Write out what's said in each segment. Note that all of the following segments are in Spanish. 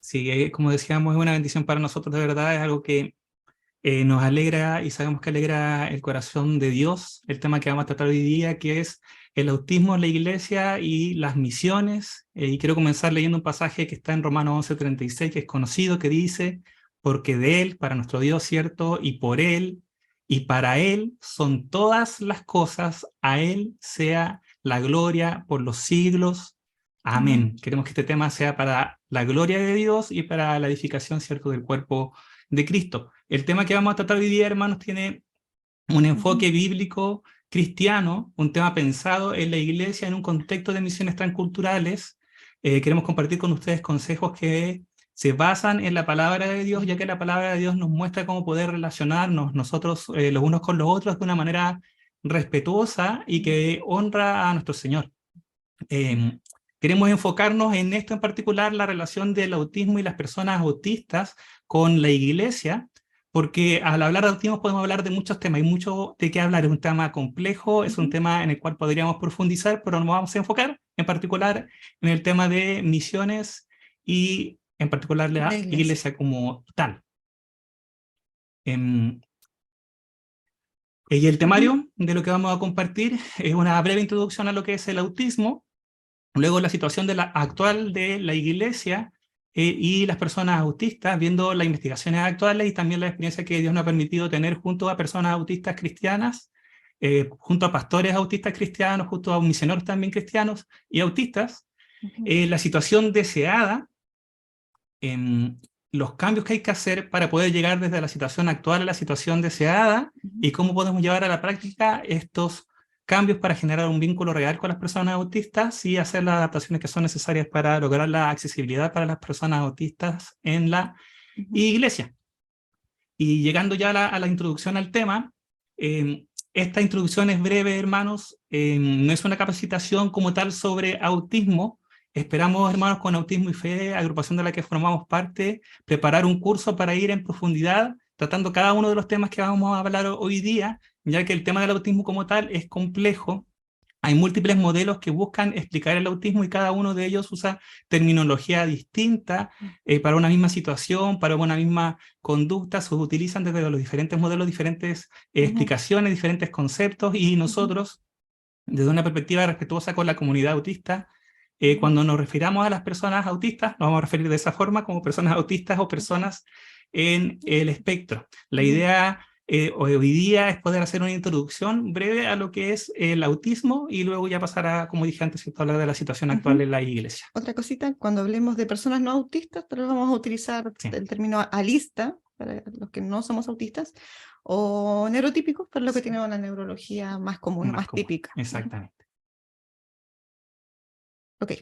Sí, como decíamos, es una bendición para nosotros, de verdad, es algo que nos alegra y sabemos que alegra el corazón de Dios, el tema que vamos a tratar hoy día, que es el autismo en la iglesia y las misiones. Y quiero comenzar leyendo un pasaje que está en Romanos 11:36, que es conocido, que dice, porque de Él, para nuestro Dios, ¿cierto? Y por Él, y para Él son todas las cosas, a Él sea la gloria por los siglos. Amén. Queremos que este tema sea para la gloria de Dios y para la edificación, ¿cierto?, del cuerpo de Cristo. El tema que vamos a tratar hoy día, hermanos, tiene un enfoque bíblico cristiano, un tema pensado en la iglesia en un contexto de misiones transculturales. Queremos compartir con ustedes consejos que se basan en la palabra de Dios, ya que la palabra de Dios nos muestra cómo poder relacionarnos nosotros los unos con los otros de una manera respetuosa y que honra a nuestro Señor. Eh, Queremos enfocarnos en esto en particular, la relación del autismo y las personas autistas con la iglesia, porque al hablar de autismo podemos hablar de muchos temas, hay mucho de qué hablar, es un tema complejo, es un tema en el cual podríamos profundizar, pero nos vamos a enfocar en particular en el tema de misiones y en particular La la iglesia. iglesia como tal. Y el temario de lo que vamos a compartir es una breve introducción a lo que es el autismo. Luego la situación actual de la iglesia y las personas autistas, viendo las investigaciones actuales y también la experiencia que Dios nos ha permitido tener junto a personas autistas cristianas, junto a pastores autistas cristianos, junto a misioneros también cristianos y autistas, la situación deseada, los cambios que hay que hacer para poder llegar desde la situación actual a la situación deseada y cómo podemos llevar a la práctica estos cambios para generar un vínculo real con las personas autistas y hacer las adaptaciones que son necesarias para lograr la accesibilidad para las personas autistas en la iglesia. Y llegando ya a la introducción al tema, esta introducción es breve, hermanos, no es una capacitación como tal sobre autismo. Esperamos, hermanos, con Autismo y Fe, agrupación de la que formamos parte, preparar un curso para ir en profundidad, tratando cada uno de los temas que vamos a hablar hoy día, ya que el tema del autismo como tal es complejo. Hay múltiples modelos que buscan explicar el autismo y cada uno de ellos usa terminología distinta para una misma situación, para una misma conducta. Se utilizan desde los diferentes modelos, diferentes explicaciones, diferentes conceptos y nosotros, desde una perspectiva respetuosa con la comunidad autista, cuando nos refiramos a las personas autistas, nos vamos a referir de esa forma como personas autistas o personas en el espectro. La idea hoy día es poder hacer una introducción breve a lo que es el autismo y luego ya pasar a, como dije antes, a hablar de la situación actual en la iglesia. Otra cosita, cuando hablemos de personas no autistas, pero vamos a utilizar el término alista, para los que no somos autistas, o neurotípicos, para los que tienen una neurología más común, más típica. Exactamente. Ok,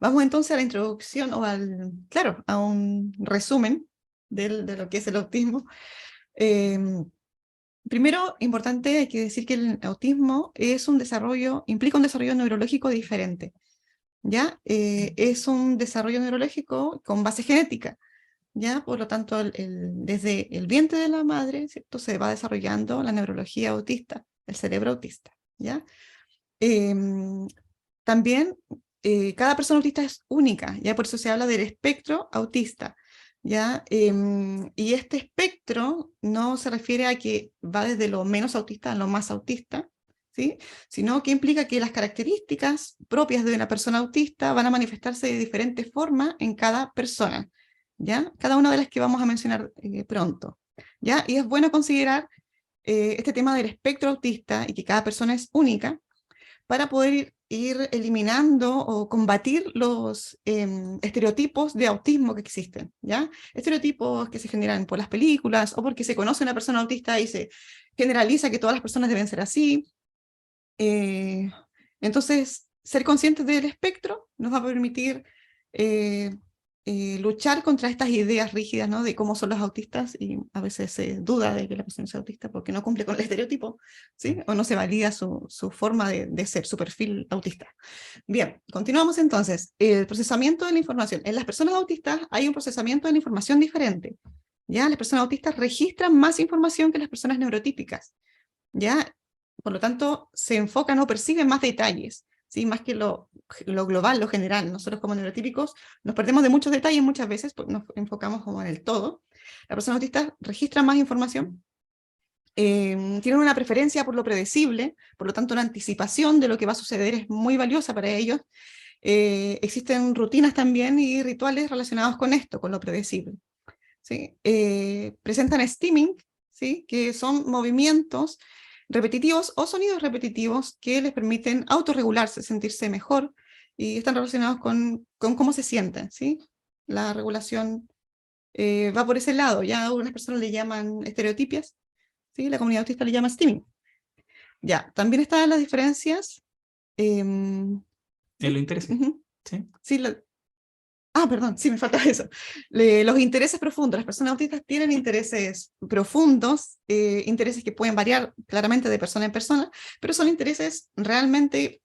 vamos entonces a la introducción, o claro, a un resumen de lo que es el autismo. Primero, importante, hay que decir que el autismo implica un desarrollo neurológico diferente, ¿ya? Es un desarrollo neurológico con base genética, ¿ya? Por lo tanto, desde el vientre de la madre, ¿cierto?, se va desarrollando la neurología autista, el cerebro autista, ¿ya? También, cada persona autista es única, ¿ya? Por eso se habla del espectro autista, ¿ya? Y este espectro no se refiere a que va desde lo menos autista a lo más autista, ¿sí? Sino que implica que las características propias de una persona autista van a manifestarse de diferentes formas en cada persona, ¿ya? Cada una de las que vamos a mencionar pronto, ¿ya? Y es bueno considerar este tema del espectro autista y que cada persona es única para poder ir eliminando o combatir los estereotipos de autismo que existen, ¿ya? Estereotipos que se generan por las películas o porque se conoce una persona autista y se generaliza que todas las personas deben ser así. Entonces, ser conscientes del espectro nos va a permitir luchar contra estas ideas rígidas, ¿no?, de cómo son los autistas, y a veces se duda de que la persona sea autista porque no cumple con el estereotipo, ¿sí? O no se valida su forma de ser, su perfil autista. Bien, continuamos entonces. El procesamiento de la información. En las personas autistas hay un procesamiento de la información diferente, ¿ya? Las personas autistas registran más información que las personas neurotípicas, ¿ya? Por lo tanto, se enfocan o perciben más detalles, ¿sí? Más que lo global, lo general. Nosotros como neurotípicos nos perdemos de muchos detalles muchas veces, porque nos enfocamos como en el todo. Las personas autistas registran más información, tienen una preferencia por lo predecible, por lo tanto una anticipación de lo que va a suceder es muy valiosa para ellos. Existen rutinas también y rituales relacionados con esto, con lo predecible, ¿sí? Presentan stimming, ¿sí? Que son movimientos repetitivos o sonidos repetitivos que les permiten autorregularse, sentirse mejor, y están relacionados con cómo se sienten, ¿sí? La regulación va por ese lado. Ya algunas personas le llaman estereotipias, ¿sí? La comunidad autista le llama stimming. Ya, también están las diferencias. En ¿Sí? lo interesa. Uh-huh. ¿Sí? Sí, perdón, sí, me falta eso. Los intereses profundos. Las personas autistas tienen intereses profundos, intereses que pueden variar claramente de persona en persona, pero son intereses realmente,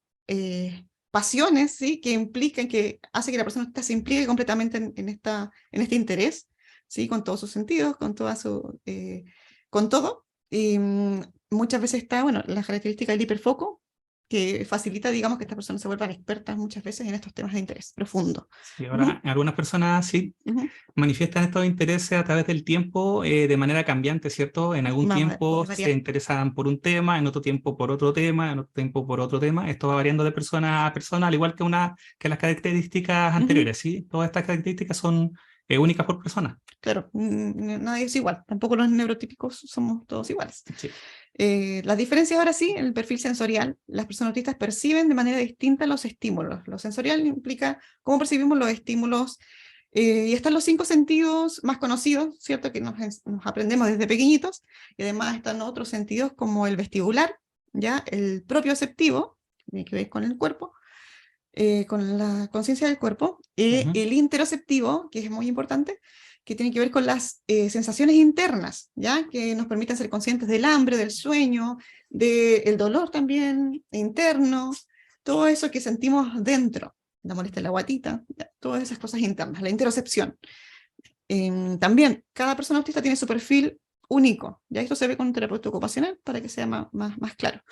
pasiones, ¿sí? Que implican, que hace que la persona autista se implique completamente en este interés, ¿sí? Con todos sus sentidos, con todo. Y muchas veces está, bueno, la característica del hiperfoco, que facilita, digamos, que estas personas se vuelvan expertas muchas veces en estos temas de interés profundo. Sí, ahora, algunas personas sí manifiestan estos intereses a través del tiempo de manera cambiante, ¿cierto? En algún tiempo Puede se variar. interesan por un tema, en otro tiempo por otro tema, en otro tiempo por otro tema. Esto va variando de persona a persona, al igual que las características anteriores, ¿sí? Todas estas características son únicas por persona. Claro, nadie es igual, tampoco los neurotípicos somos todos iguales. Sí. Las diferencias ahora sí, en el perfil sensorial, las personas autistas perciben de manera distinta los estímulos. Lo sensorial implica cómo percibimos los estímulos, y están los 5 sentidos más conocidos, ¿cierto? Que nos aprendemos desde pequeñitos, y además están otros sentidos como el vestibular, ¿ya? El propioceptivo, que tiene que ver con el cuerpo, con la conciencia del cuerpo, el interoceptivo, que es muy importante, que tiene que ver con las sensaciones internas, ¿ya? Que nos permiten ser conscientes del hambre, del sueño, del dolor también interno, todo eso que sentimos dentro, la molestia en la guatita, ¿ya? Todas esas cosas internas, la interocepción. También, cada persona autista tiene su perfil único, ya esto se ve con un terapeuta ocupacional para que sea más claro.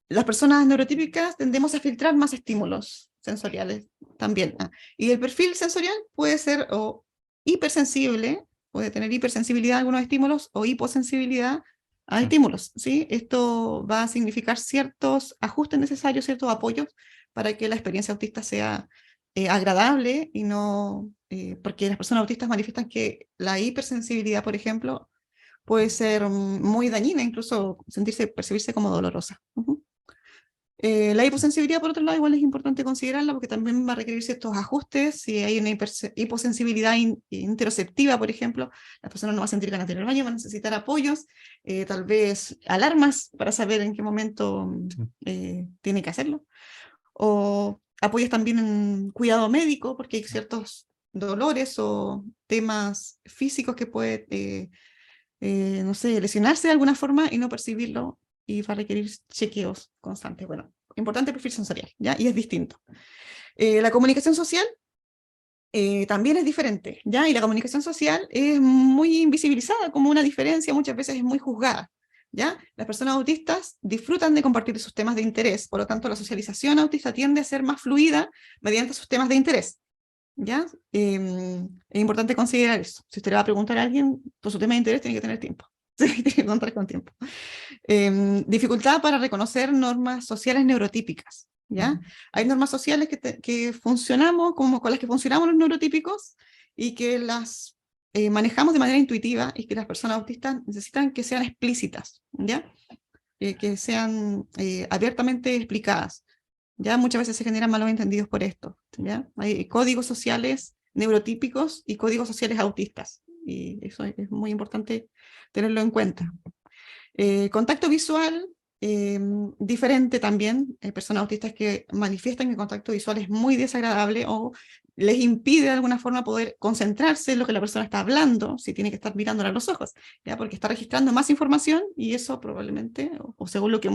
Las personas neurotípicas tendemos a filtrar más estímulos sensoriales también. Y el perfil sensorial puede ser o hipersensible, puede tener hipersensibilidad a algunos estímulos, o hiposensibilidad a estímulos, ¿sí? Esto va a significar ciertos ajustes necesarios, ciertos apoyos para que la experiencia autista sea agradable, y no, porque las personas autistas manifiestan que la hipersensibilidad, por ejemplo, puede ser muy dañina, incluso percibirse como dolorosa. La hiposensibilidad, por otro lado, igual es importante considerarla, porque también va a requerir ciertos ajustes. Si hay una hiposensibilidad interoceptiva, por ejemplo, la persona no va a sentir ganas de ir al baño, va a necesitar apoyos, tal vez alarmas para saber en qué momento tiene que hacerlo, o apoyos también en cuidado médico, porque hay ciertos dolores o temas físicos que puede, no sé, lesionarse de alguna forma y no percibirlo, y va a requerir chequeos constantes. Bueno, importante perfil sensorial, ¿ya? Y es distinto. La comunicación social también es diferente, ¿ya? Y la comunicación social es muy invisibilizada como una diferencia, muchas veces es muy juzgada, ¿ya? Las personas autistas disfrutan de compartir sus temas de interés, por lo tanto la socialización autista tiende a ser más fluida mediante sus temas de interés, ¿ya? Es importante considerar eso. Si usted le va a preguntar a alguien por su tema de interés, tiene que tener tiempo. Tiene que contar con tiempo. Dificultad para reconocer normas sociales neurotípicas, ¿ya? Hay normas sociales que funcionamos, como con las que funcionamos los neurotípicos, y que las manejamos de manera intuitiva, y que las personas autistas necesitan que sean explícitas, ¿ya? Que sean abiertamente explicadas. ¿Ya? Muchas veces se generan malos entendidos por esto, ¿ya? Hay códigos sociales neurotípicos y códigos sociales autistas, y eso es muy importante tenerlo en cuenta. Contacto visual, diferente también. Hay personas autistas que manifiestan que el contacto visual es muy desagradable, o les impide de alguna forma poder concentrarse en lo que la persona está hablando, si tiene que estar mirándola a los ojos, ¿ya? Porque está registrando más información, y eso probablemente, o según lo que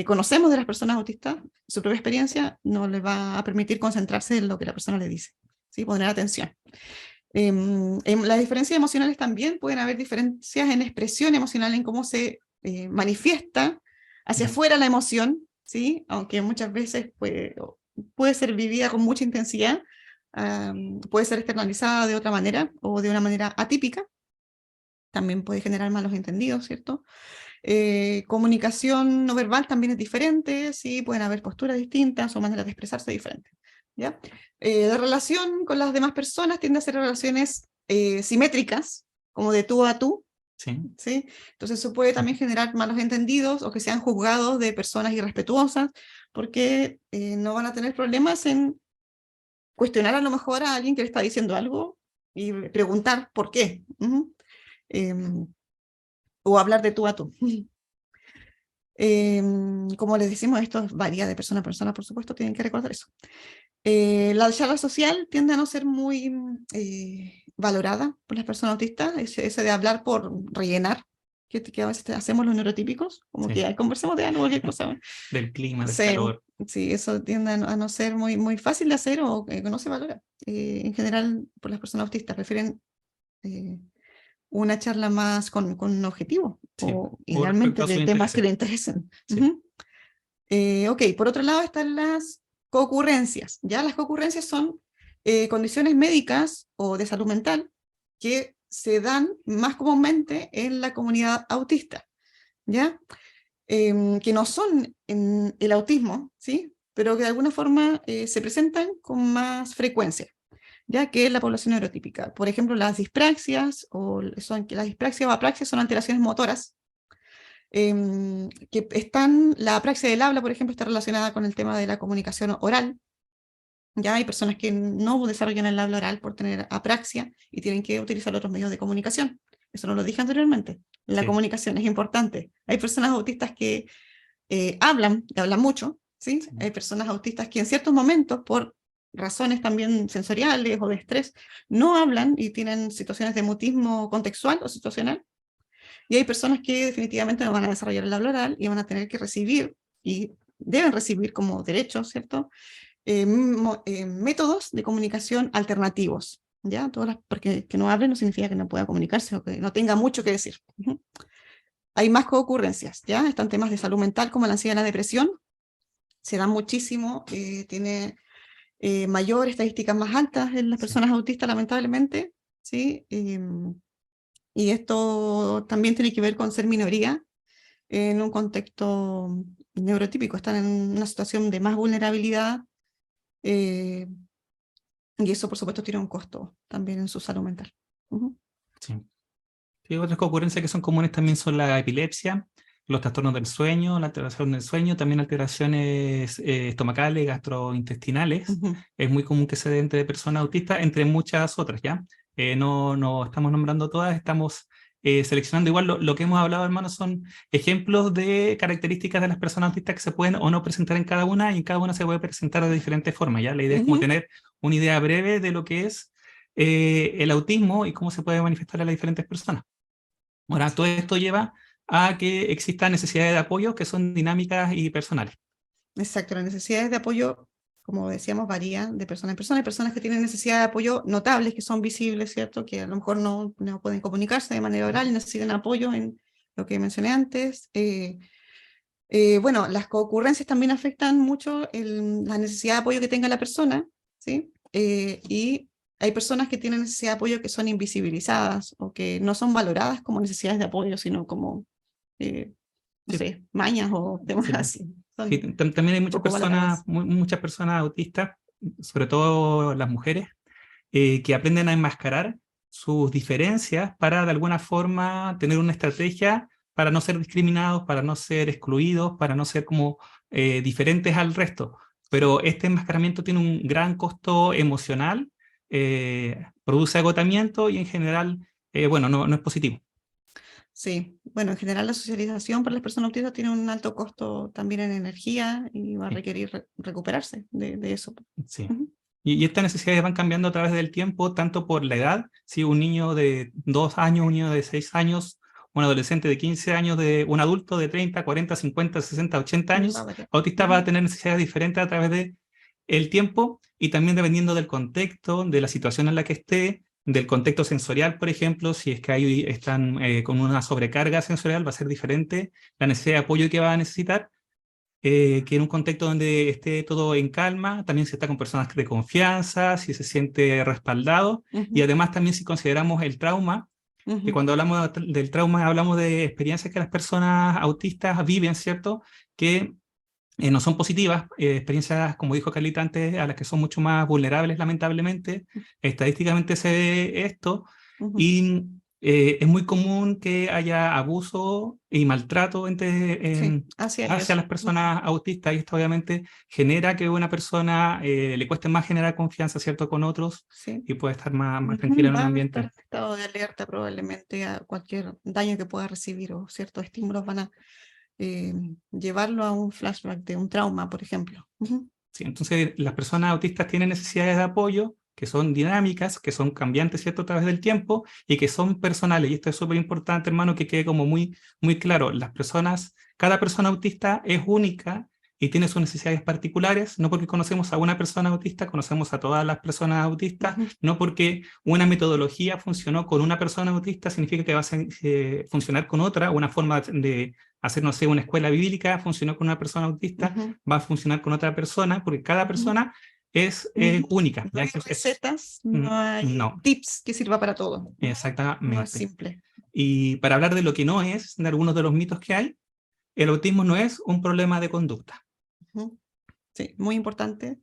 conocemos de las personas autistas, su propia experiencia no les va a permitir concentrarse en lo que la persona le dice, ¿sí? Poner atención. Las diferencias emocionales también, pueden haber diferencias en expresión emocional, en cómo se manifiesta hacia afuera la emoción, ¿sí? Aunque muchas veces puede ser vivida con mucha intensidad, puede ser externalizada de otra manera o de una manera atípica, también puede generar malos entendidos, ¿cierto? Comunicación no verbal también es diferente, ¿sí? Pueden haber posturas distintas o maneras de expresarse diferentes, ¿ya? La relación con las demás personas tiende a ser relaciones simétricas, como de tú a tú, Sí. ¿sí? Entonces eso puede también generar malos entendidos o que sean juzgados de personas irrespetuosas, porque no van a tener problemas en cuestionar a lo mejor a alguien que le está diciendo algo y preguntar por qué. O hablar de tú a tú. Como les decimos, esto varía de persona a persona, por supuesto, tienen que recordar eso. La charla social tiende a no ser muy valorada por las personas autistas, ese de hablar por rellenar, que a veces hacemos los neurotípicos, como Sí. que conversemos de algo, cualquier cosa. Del clima, del Sí, calor. sí, eso tiende a no ser muy, muy fácil de hacer o que no se valora. En general, por las personas autistas prefieren una charla más con un objetivo, Sí. o O respecto idealmente a sus de temas que intereses. le interesen. Sí. Ok, por otro lado están las concurrencias. ¿Ya? Las concurrencias son condiciones médicas o de salud mental que se dan más comúnmente en la comunidad autista, ¿ya? Que no son en el autismo, ¿sí? Pero que de alguna forma se presentan con más frecuencia, ya que es la población neurotípica. Por ejemplo, las dispraxias, las dispraxias o apraxias son alteraciones motoras, que la apraxia del habla, por ejemplo, está relacionada con el tema de la comunicación oral. Ya hay personas que no desarrollan el habla oral por tener apraxia y tienen que utilizar otros medios de comunicación. Eso no lo dije anteriormente. La Sí. comunicación es importante. Hay personas autistas que hablan, y hablan mucho, ¿sí? Sí. Hay personas autistas que en ciertos momentos, por razones también sensoriales o de estrés, no hablan y tienen situaciones de mutismo contextual o situacional. Y hay personas que definitivamente no van a desarrollar el habla oral y van a tener que recibir, y deben recibir como derecho, ¿cierto? Métodos de comunicación alternativos, ¿ya? Porque que no hable no significa que no pueda comunicarse o que no tenga mucho que decir. Hay más concurrencias, ¿ya? Están temas de salud mental como la ansiedad y la depresión, se dan muchísimo, tiene mayor estadísticas más altas en las personas autistas, lamentablemente, ¿sí? Y esto también tiene que ver con ser minoría en un contexto neurotípico, están en una situación de más vulnerabilidad, y eso por supuesto tiene un costo también en su salud mental. Sí. Sí, otras concurrencias que son comunes también son la epilepsia, los trastornos del sueño, la alteración del sueño, también alteraciones estomacales, gastrointestinales. Es muy común que se dé entre personas autistas, entre muchas otras, ¿ya? No estamos nombrando todas, estamos seleccionando igual lo que hemos hablado, hermanos, son ejemplos de características de las personas autistas que se pueden o no presentar en cada una, y en cada una se puede presentar de diferentes formas, ¿ya? La idea es como tener una idea breve de lo que es el autismo y cómo se puede manifestar a las diferentes personas. Ahora, todo esto lleva a que existan necesidades de apoyo que son dinámicas y personales. Exacto, las necesidades de apoyo, como decíamos, varían de persona en persona. Hay personas que tienen necesidades de apoyo notables, que son visibles, ¿cierto? Que a lo mejor no pueden comunicarse de manera oral y necesitan apoyo en lo que mencioné antes. Bueno, las concurrencias también afectan mucho la necesidad de apoyo que tenga la persona, ¿sí? Y hay personas que tienen necesidad de apoyo que son invisibilizadas o que no son valoradas como necesidades de apoyo, sino como, no Sí. sé, mañas o temas Sí. así. Sí, también hay muchas Poco valoradas. muchas personas autistas, sobre todo las mujeres, que aprenden a enmascarar sus diferencias para de alguna forma tener una estrategia para no ser discriminados, para no ser excluidos, para no ser como diferentes al resto. Pero este enmascaramiento tiene un gran costo emocional, produce agotamiento y en general, bueno, no es positivo. Sí, bueno, en general la socialización para las personas autistas tiene un alto costo también en energía y va a Sí. requerir recuperarse de eso. Sí. Y estas necesidades van cambiando a través del tiempo, tanto por la edad, si un niño de 2 años, un niño de 6 años, un adolescente de 15 años, un adulto de 30, 40, 50, 60, 80 Va a años, variar. autista va a tener necesidades diferentes a través del tiempo y también dependiendo del contexto, de la situación en la que esté, del contexto sensorial, por ejemplo, si es que ahí están con una sobrecarga sensorial, va a ser diferente la necesidad de apoyo que va a necesitar, que en un contexto donde esté todo en calma, también si está con personas de confianza, si se siente respaldado, y además también si consideramos el trauma, que cuando hablamos del trauma hablamos de experiencias que las personas autistas viven, ¿cierto? Que no son positivas, experiencias, como dijo Carlita antes, a las que son mucho más vulnerables, lamentablemente. Estadísticamente se ve esto, y es muy común que haya abuso y maltrato Sí, hacia hacia ellos. las personas autistas, y esto obviamente genera que a una persona le cueste más generar confianza, ¿cierto?, con otros, Sí. y puede estar más tranquila en un Van a estar ambiente. en estado de alerta probablemente a cualquier daño que pueda recibir, o ciertos estímulos van a llevarlo a un flashback de un trauma, por ejemplo. Sí, entonces, las personas autistas tienen necesidades de apoyo que son dinámicas, que son cambiantes, ¿cierto?, a través del tiempo, y que son personales. Y esto es súper importante, hermano, que quede como muy, muy claro. Cada persona autista es única y tiene sus necesidades particulares. No porque conocemos a una persona autista, conocemos a todas las personas autistas. No porque una metodología funcionó con una persona autista, significa que va a funcionar con otra. Una forma de hacer, no sé, una escuela bíblica funcionó con una persona autista, va a funcionar con otra persona, porque cada persona es única. No ¿Ya? hay recetas, no hay No, tips que sirva para todo. No es exactamente. simple. Y para hablar de lo que no es, de algunos de los mitos que hay, el autismo no es un problema de conducta. Sí, muy importante.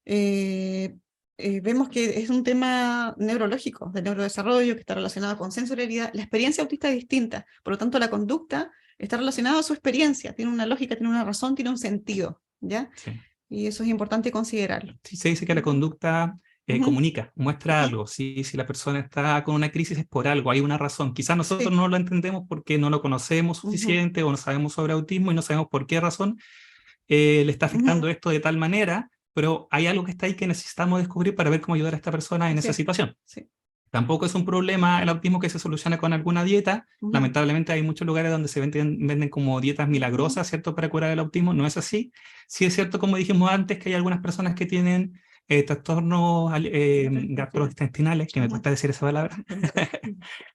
Vemos que es un tema neurológico, de neurodesarrollo, que está relacionado con sensorialidad. La experiencia autista es distinta, por lo tanto la conducta está relacionada a su experiencia, tiene una lógica, tiene una razón, tiene un sentido, ¿ya? Sí. Y eso es importante considerarlo. Sí, se dice que la conducta comunica, muestra algo. Si la persona está con una crisis es por algo, hay una razón. Quizás nosotros Sí. no lo entendemos porque no lo conocemos suficiente o no sabemos sobre autismo y no sabemos por qué razón le está afectando esto de tal manera, pero hay algo que está ahí que necesitamos descubrir para ver cómo ayudar a esta persona en Así esa es. situación. Sí. Tampoco es un problema el autismo que se soluciona con alguna dieta. Lamentablemente hay muchos lugares donde se venden como dietas milagrosas, ¿cierto?, para curar el autismo. No es así. Sí es cierto, como dijimos antes, que hay algunas personas que tienen trastornos gastrointestinales, que me cuesta decir esa palabra,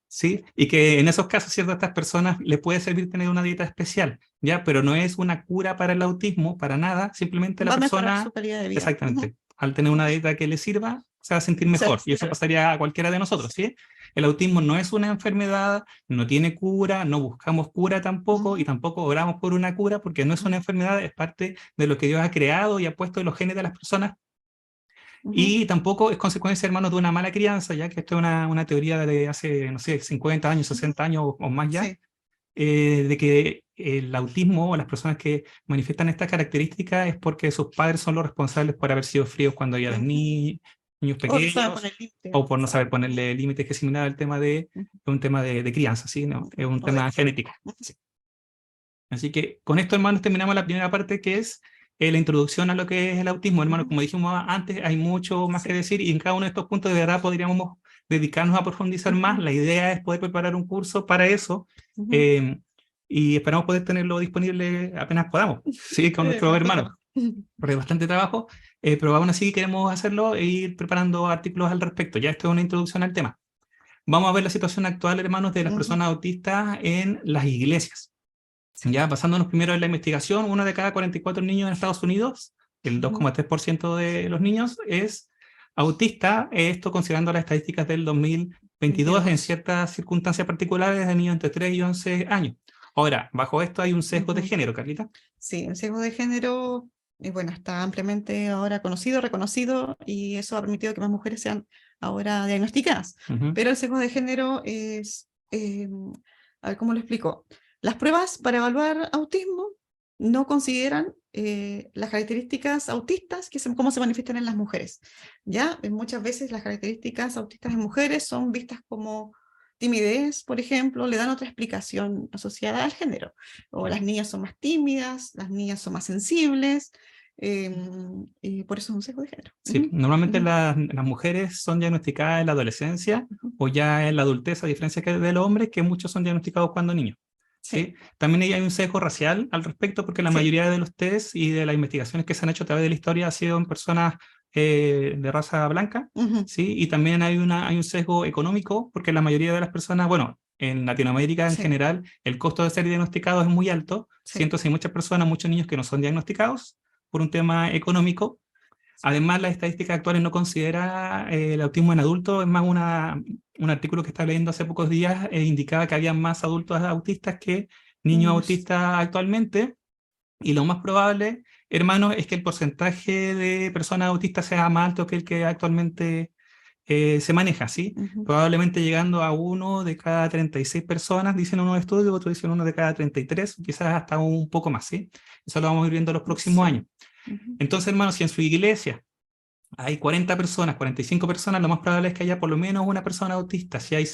¿sí? Y que en esos casos, ¿cierto?, a estas personas les puede servir tener una dieta especial, ¿ya? Pero no es una cura para el autismo, para nada. Simplemente la Va a mejorar persona, su calidad de vida. exactamente, al tener una dieta que le sirva, se va a sentir mejor. Y eso pasaría a cualquiera de nosotros, ¿sí? El autismo no es una enfermedad, no tiene cura, no buscamos cura tampoco, y tampoco oramos por una cura, porque no es una enfermedad, es parte de lo que Dios ha creado y ha puesto en los genes de las personas. Y tampoco es consecuencia, hermano, de una mala crianza, ya que esto es una teoría de hace, no sé, 50 años, 60 años o más ya, Sí. De que el autismo o las personas que manifiestan estas características es porque sus padres son los responsables por haber sido fríos cuando ya eran niños O no sabe pequeños, poner límites. o por no saber ponerle límites, que es similar al tema es un tema de crianza, ¿sí? No, es un tema genético. Sí. Así que con esto, hermanos, terminamos la primera parte, que es la introducción a lo que es el autismo. Hermano, como dijimos antes, hay mucho más que decir, y en cada uno de estos puntos de verdad podríamos dedicarnos a profundizar más. La idea es poder preparar un curso para eso, y esperamos poder tenerlo disponible apenas podamos, ¿sí?, con nuestros hermanos. Porque hay bastante trabajo, pero aún así queremos hacerlo e ir preparando artículos al respecto. Ya esto es una introducción al tema. Vamos a ver la situación actual, hermanos, de las personas autistas en las iglesias. Ya basándonos primero en la investigación, uno de cada 44 niños en Estados Unidos, el 2,3% de los niños, es autista, esto considerando las estadísticas del 2022 en ciertas circunstancias particulares de niños entre 3 y 11 años. Ahora, bajo esto hay un sesgo de género, Carlita. Sí, el sesgo de género, bueno, está ampliamente ahora conocido, reconocido, y eso ha permitido que más mujeres sean ahora diagnosticadas. Pero el sesgo de género es, a ver cómo lo explico. Las pruebas para evaluar autismo no consideran las características autistas, cómo se manifiestan en las mujeres. ¿Ya? Muchas veces las características autistas en mujeres son vistas como timidez, por ejemplo, le dan otra explicación asociada al género. O las niñas son más tímidas, las niñas son más sensibles, y por eso es un sesgo de género. Sí, normalmente las mujeres son diagnosticadas en la adolescencia o ya en la adultez, a diferencia de los hombres, que muchos son diagnosticados cuando niños. ¿Sí? También hay un sesgo racial al respecto, porque la mayoría de los tests y de las investigaciones que se han hecho a través de la historia ha sido en personas de raza blanca, Ujú. ¿sí? Y también hay un sesgo económico, porque la mayoría de las personas, bueno, en Latinoamérica en Sí, general, el costo de ser diagnosticado es muy alto, sí. siento que hay muchas personas, muchos niños que no son diagnosticados por un tema económico. Además, las estadísticas actuales no considera el autismo en adultos, es más un artículo que estaba leyendo hace pocos días indicaba que había más adultos autistas que niños Niños. autistas actualmente, y lo más probable, hermano, es que el porcentaje de personas autistas sea más alto que el que actualmente se maneja, ¿sí? Ujú. Probablemente llegando a 1 de cada 36 personas, dicen unos estudios, otros dicen 1 de cada 33, quizás hasta un poco más, ¿sí? Eso lo vamos a ir viendo en los próximos Sí. años. Ujú. Entonces, hermano, si en su iglesia hay 40 personas, 45 personas, lo más probable es que haya por lo menos una persona autista. Si hay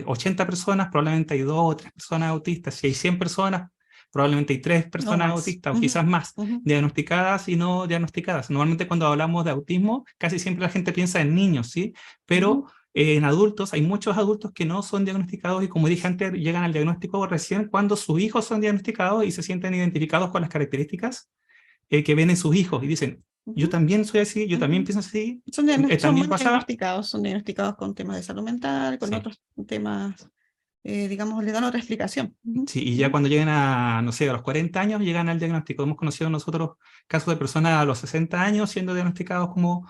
80 personas, probablemente hay 2 o 3 personas autistas. Si hay 100 personas, probablemente hay 3 O personas más. autistas o Ujú. quizás más, Ujú. diagnosticadas y no diagnosticadas. Normalmente cuando hablamos de autismo, casi siempre la gente piensa en niños, ¿sí? Pero Ujú. en adultos, hay muchos adultos que no son diagnosticados y como dije antes, llegan al diagnóstico recién cuando sus hijos son diagnosticados y se sienten identificados con las características que ven en sus hijos y dicen, yo Ujú. también soy así, yo también Ujú. pienso así, Son también muy pasa, diagnosticados, son diagnosticados con temas de salud mental, con sí, otros temas, digamos, le dan otra explicación. Ujú. sí, y ya Ujú. cuando llegan a, no sé, a los 40 años, llegan al diagnóstico. Hemos conocido nosotros casos de personas a los 60 años siendo diagnosticados como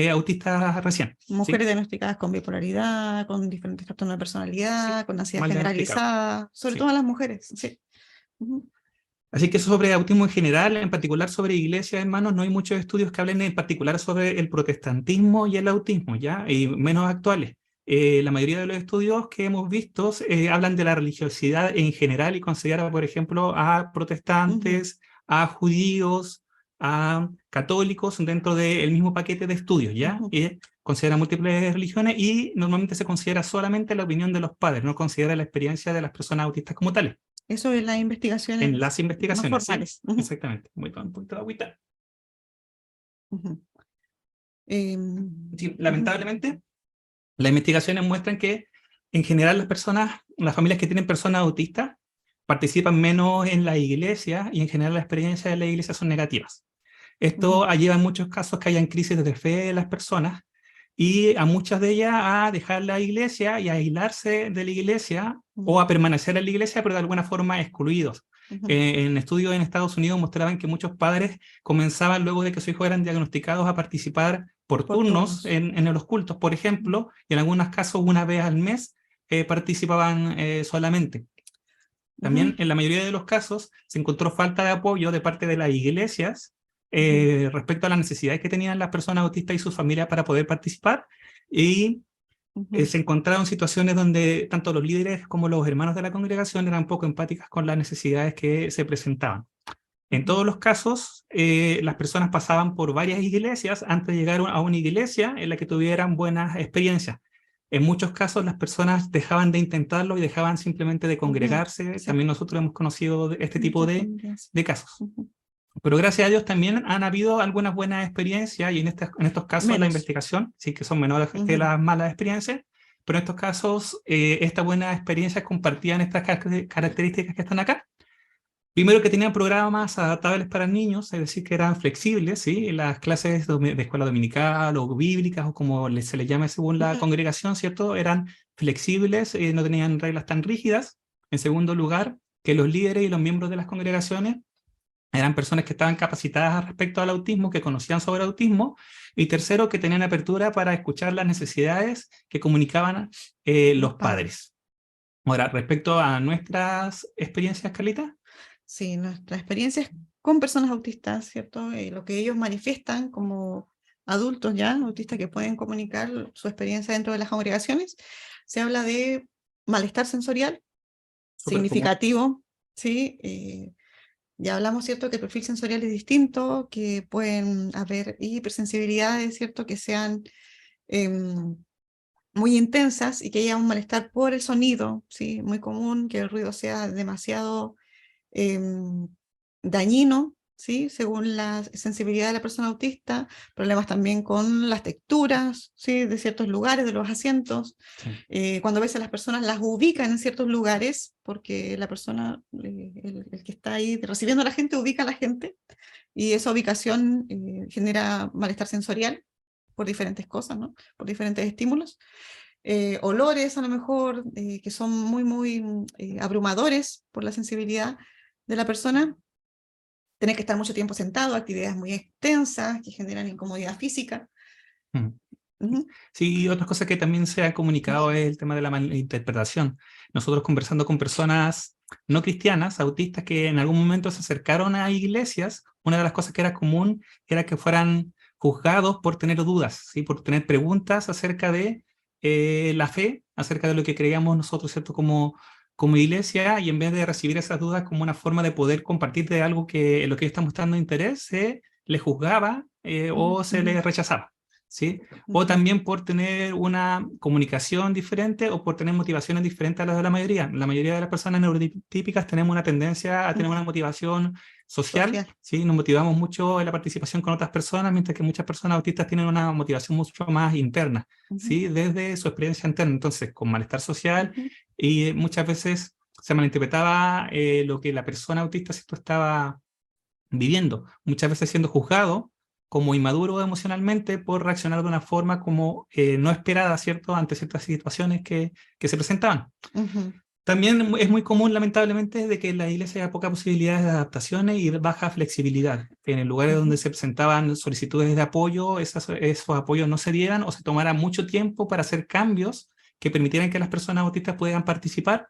autistas recién, Mujeres ¿sí? diagnosticadas con bipolaridad, con diferentes trastornos de Sí, personalidad, con ansiedad mal diagnosticado, generalizada, sobre sí. todo las mujeres. Sí. Ujú. Así que eso sobre autismo en general, en particular sobre iglesias, hermanos, no hay muchos estudios que hablen en particular sobre el protestantismo y el autismo, ¿ya? Y menos actuales. La mayoría de los estudios que hemos visto hablan de la religiosidad en general y consideran, por ejemplo, a Ujú. protestantes, a judíos, a católicos dentro del mismo paquete de estudios, ¿ya? Ujú. Y considera múltiples religiones y normalmente se considera solamente la opinión de los padres, no considera la experiencia de las personas autistas como tales Eso es las en investigaciones las más investigaciones, ¿sí? formales. Ujú. Exactamente. Voy a tomar un poquito de agüita. Ujú. Sí, Ujú. lamentablemente, las investigaciones muestran que en general las personas, las familias que tienen personas autistas, participan menos en la iglesia y en general las experiencias de la iglesia son negativas. Ujú. Esto lleva en muchos casos que hayan crisis de fe de las personas y a muchas de ellas a dejar la iglesia y a aislarse de la iglesia Ujú. o a permanecer en la iglesia, pero de alguna forma excluidos. Ujú. En estudios en Estados Unidos mostraban que muchos padres comenzaban, luego de que sus hijos eran diagnosticados, a participar por Por turnos turnos. en los cultos, por ejemplo, y en algunos casos una vez al mes participaban solamente. Ujú. También en la mayoría de los casos se encontró falta de apoyo de parte de las iglesias Ujú. respecto a las necesidades que tenían las personas autistas y sus familias para poder participar y Ujú. se encontraron situaciones donde tanto los líderes como los hermanos de la congregación eran poco empáticas con las necesidades que se presentaban. En Ujú. todos los casos, las personas pasaban por varias iglesias antes de llegar a una iglesia en la que tuvieran buenas experiencias. En muchos casos, las personas dejaban de intentarlo y dejaban simplemente de Ujú. congregarse. Sí, También nosotros hemos conocido este tipo muchas familias. de casos. Ujú. Pero gracias a Dios también han habido algunas buenas experiencias y en estos casos la Menos. investigación sí que son menores que Ujú. las malas experiencias, pero en estos casos estas buenas experiencias compartían estas características que están acá. Primero que tenían programas adaptables para niños, es decir, que eran flexibles, ¿sí? Las clases de escuela dominical o bíblicas, o como se les llame según la Ujú. congregación, ¿cierto? Eran flexibles, no tenían reglas tan rígidas. En segundo lugar, que los líderes y los miembros de las congregaciones eran personas que estaban capacitadas respecto al autismo, que conocían sobre autismo. Y tercero, que tenían apertura para escuchar las necesidades que comunicaban Los los padres. padres. Ahora, respecto a nuestras experiencias, Carlita. Sí, nuestra experiencia es con personas autistas, ¿cierto? Lo que ellos manifiestan como adultos ya, autistas que pueden comunicar su experiencia dentro de las congregaciones, se habla de malestar sensorial Súper común. significativo, ¿sí? Ya hablamos, ¿cierto?, que el perfil sensorial es distinto, que pueden haber hipersensibilidades, ¿cierto?, que sean em, muy intensas y que haya un malestar por el sonido, ¿sí? Muy común que el ruido sea demasiado em, dañino, ¿sí? Según la sensibilidad de la persona autista, problemas también con las texturas, ¿sí? De ciertos lugares, de los asientos. Sí. Cuando a veces las personas las ubican en ciertos lugares, porque la persona, el que está ahí recibiendo a la gente, ubica a la gente, y esa ubicación genera malestar sensorial. por diferentes cosas, ¿no? Por diferentes estímulos. Olores a lo mejor, que son muy abrumadores por la sensibilidad de la persona. Tener que estar mucho tiempo sentado, actividades muy extensas que generan incomodidad física. Mm. Ujú. Sí, otra cosa que también se ha comunicado es el tema de la malinterpretación. Nosotros conversando con personas no cristianas, autistas, que en algún momento se acercaron a iglesias, una de las cosas que era común era que fueran juzgados por tener dudas, ¿sí? Por tener preguntas acerca de la fe, acerca de lo que creíamos nosotros, ¿cierto? Como iglesia, y en vez de recibir esas dudas como una forma de poder compartir de algo que en lo que ellos están mostrando interés, se les juzgaba o se les rechazaba, ¿sí? O también por tener una comunicación diferente o por tener motivaciones diferentes a las de la mayoría. La mayoría de las personas neurotípicas tenemos una tendencia a tener una motivación social, ¿sí? Nos motivamos mucho en la participación con otras personas, mientras que muchas personas autistas tienen una motivación mucho más interna, ¿sí? Desde su experiencia interna. Entonces, con malestar social, y muchas veces se malinterpretaba lo que la persona autista, ¿cierto?, estaba viviendo, muchas veces siendo juzgado como inmaduro emocionalmente por reaccionar de una forma como no esperada, ¿cierto?, ante ciertas situaciones que se presentaban. También es muy común, lamentablemente, de que en la iglesia haya pocas posibilidades de adaptaciones y baja flexibilidad. En el lugar donde se presentaban solicitudes de apoyo, esos apoyos no se dieran o se tomara mucho tiempo para hacer cambios que permitieran que las personas autistas puedan participar.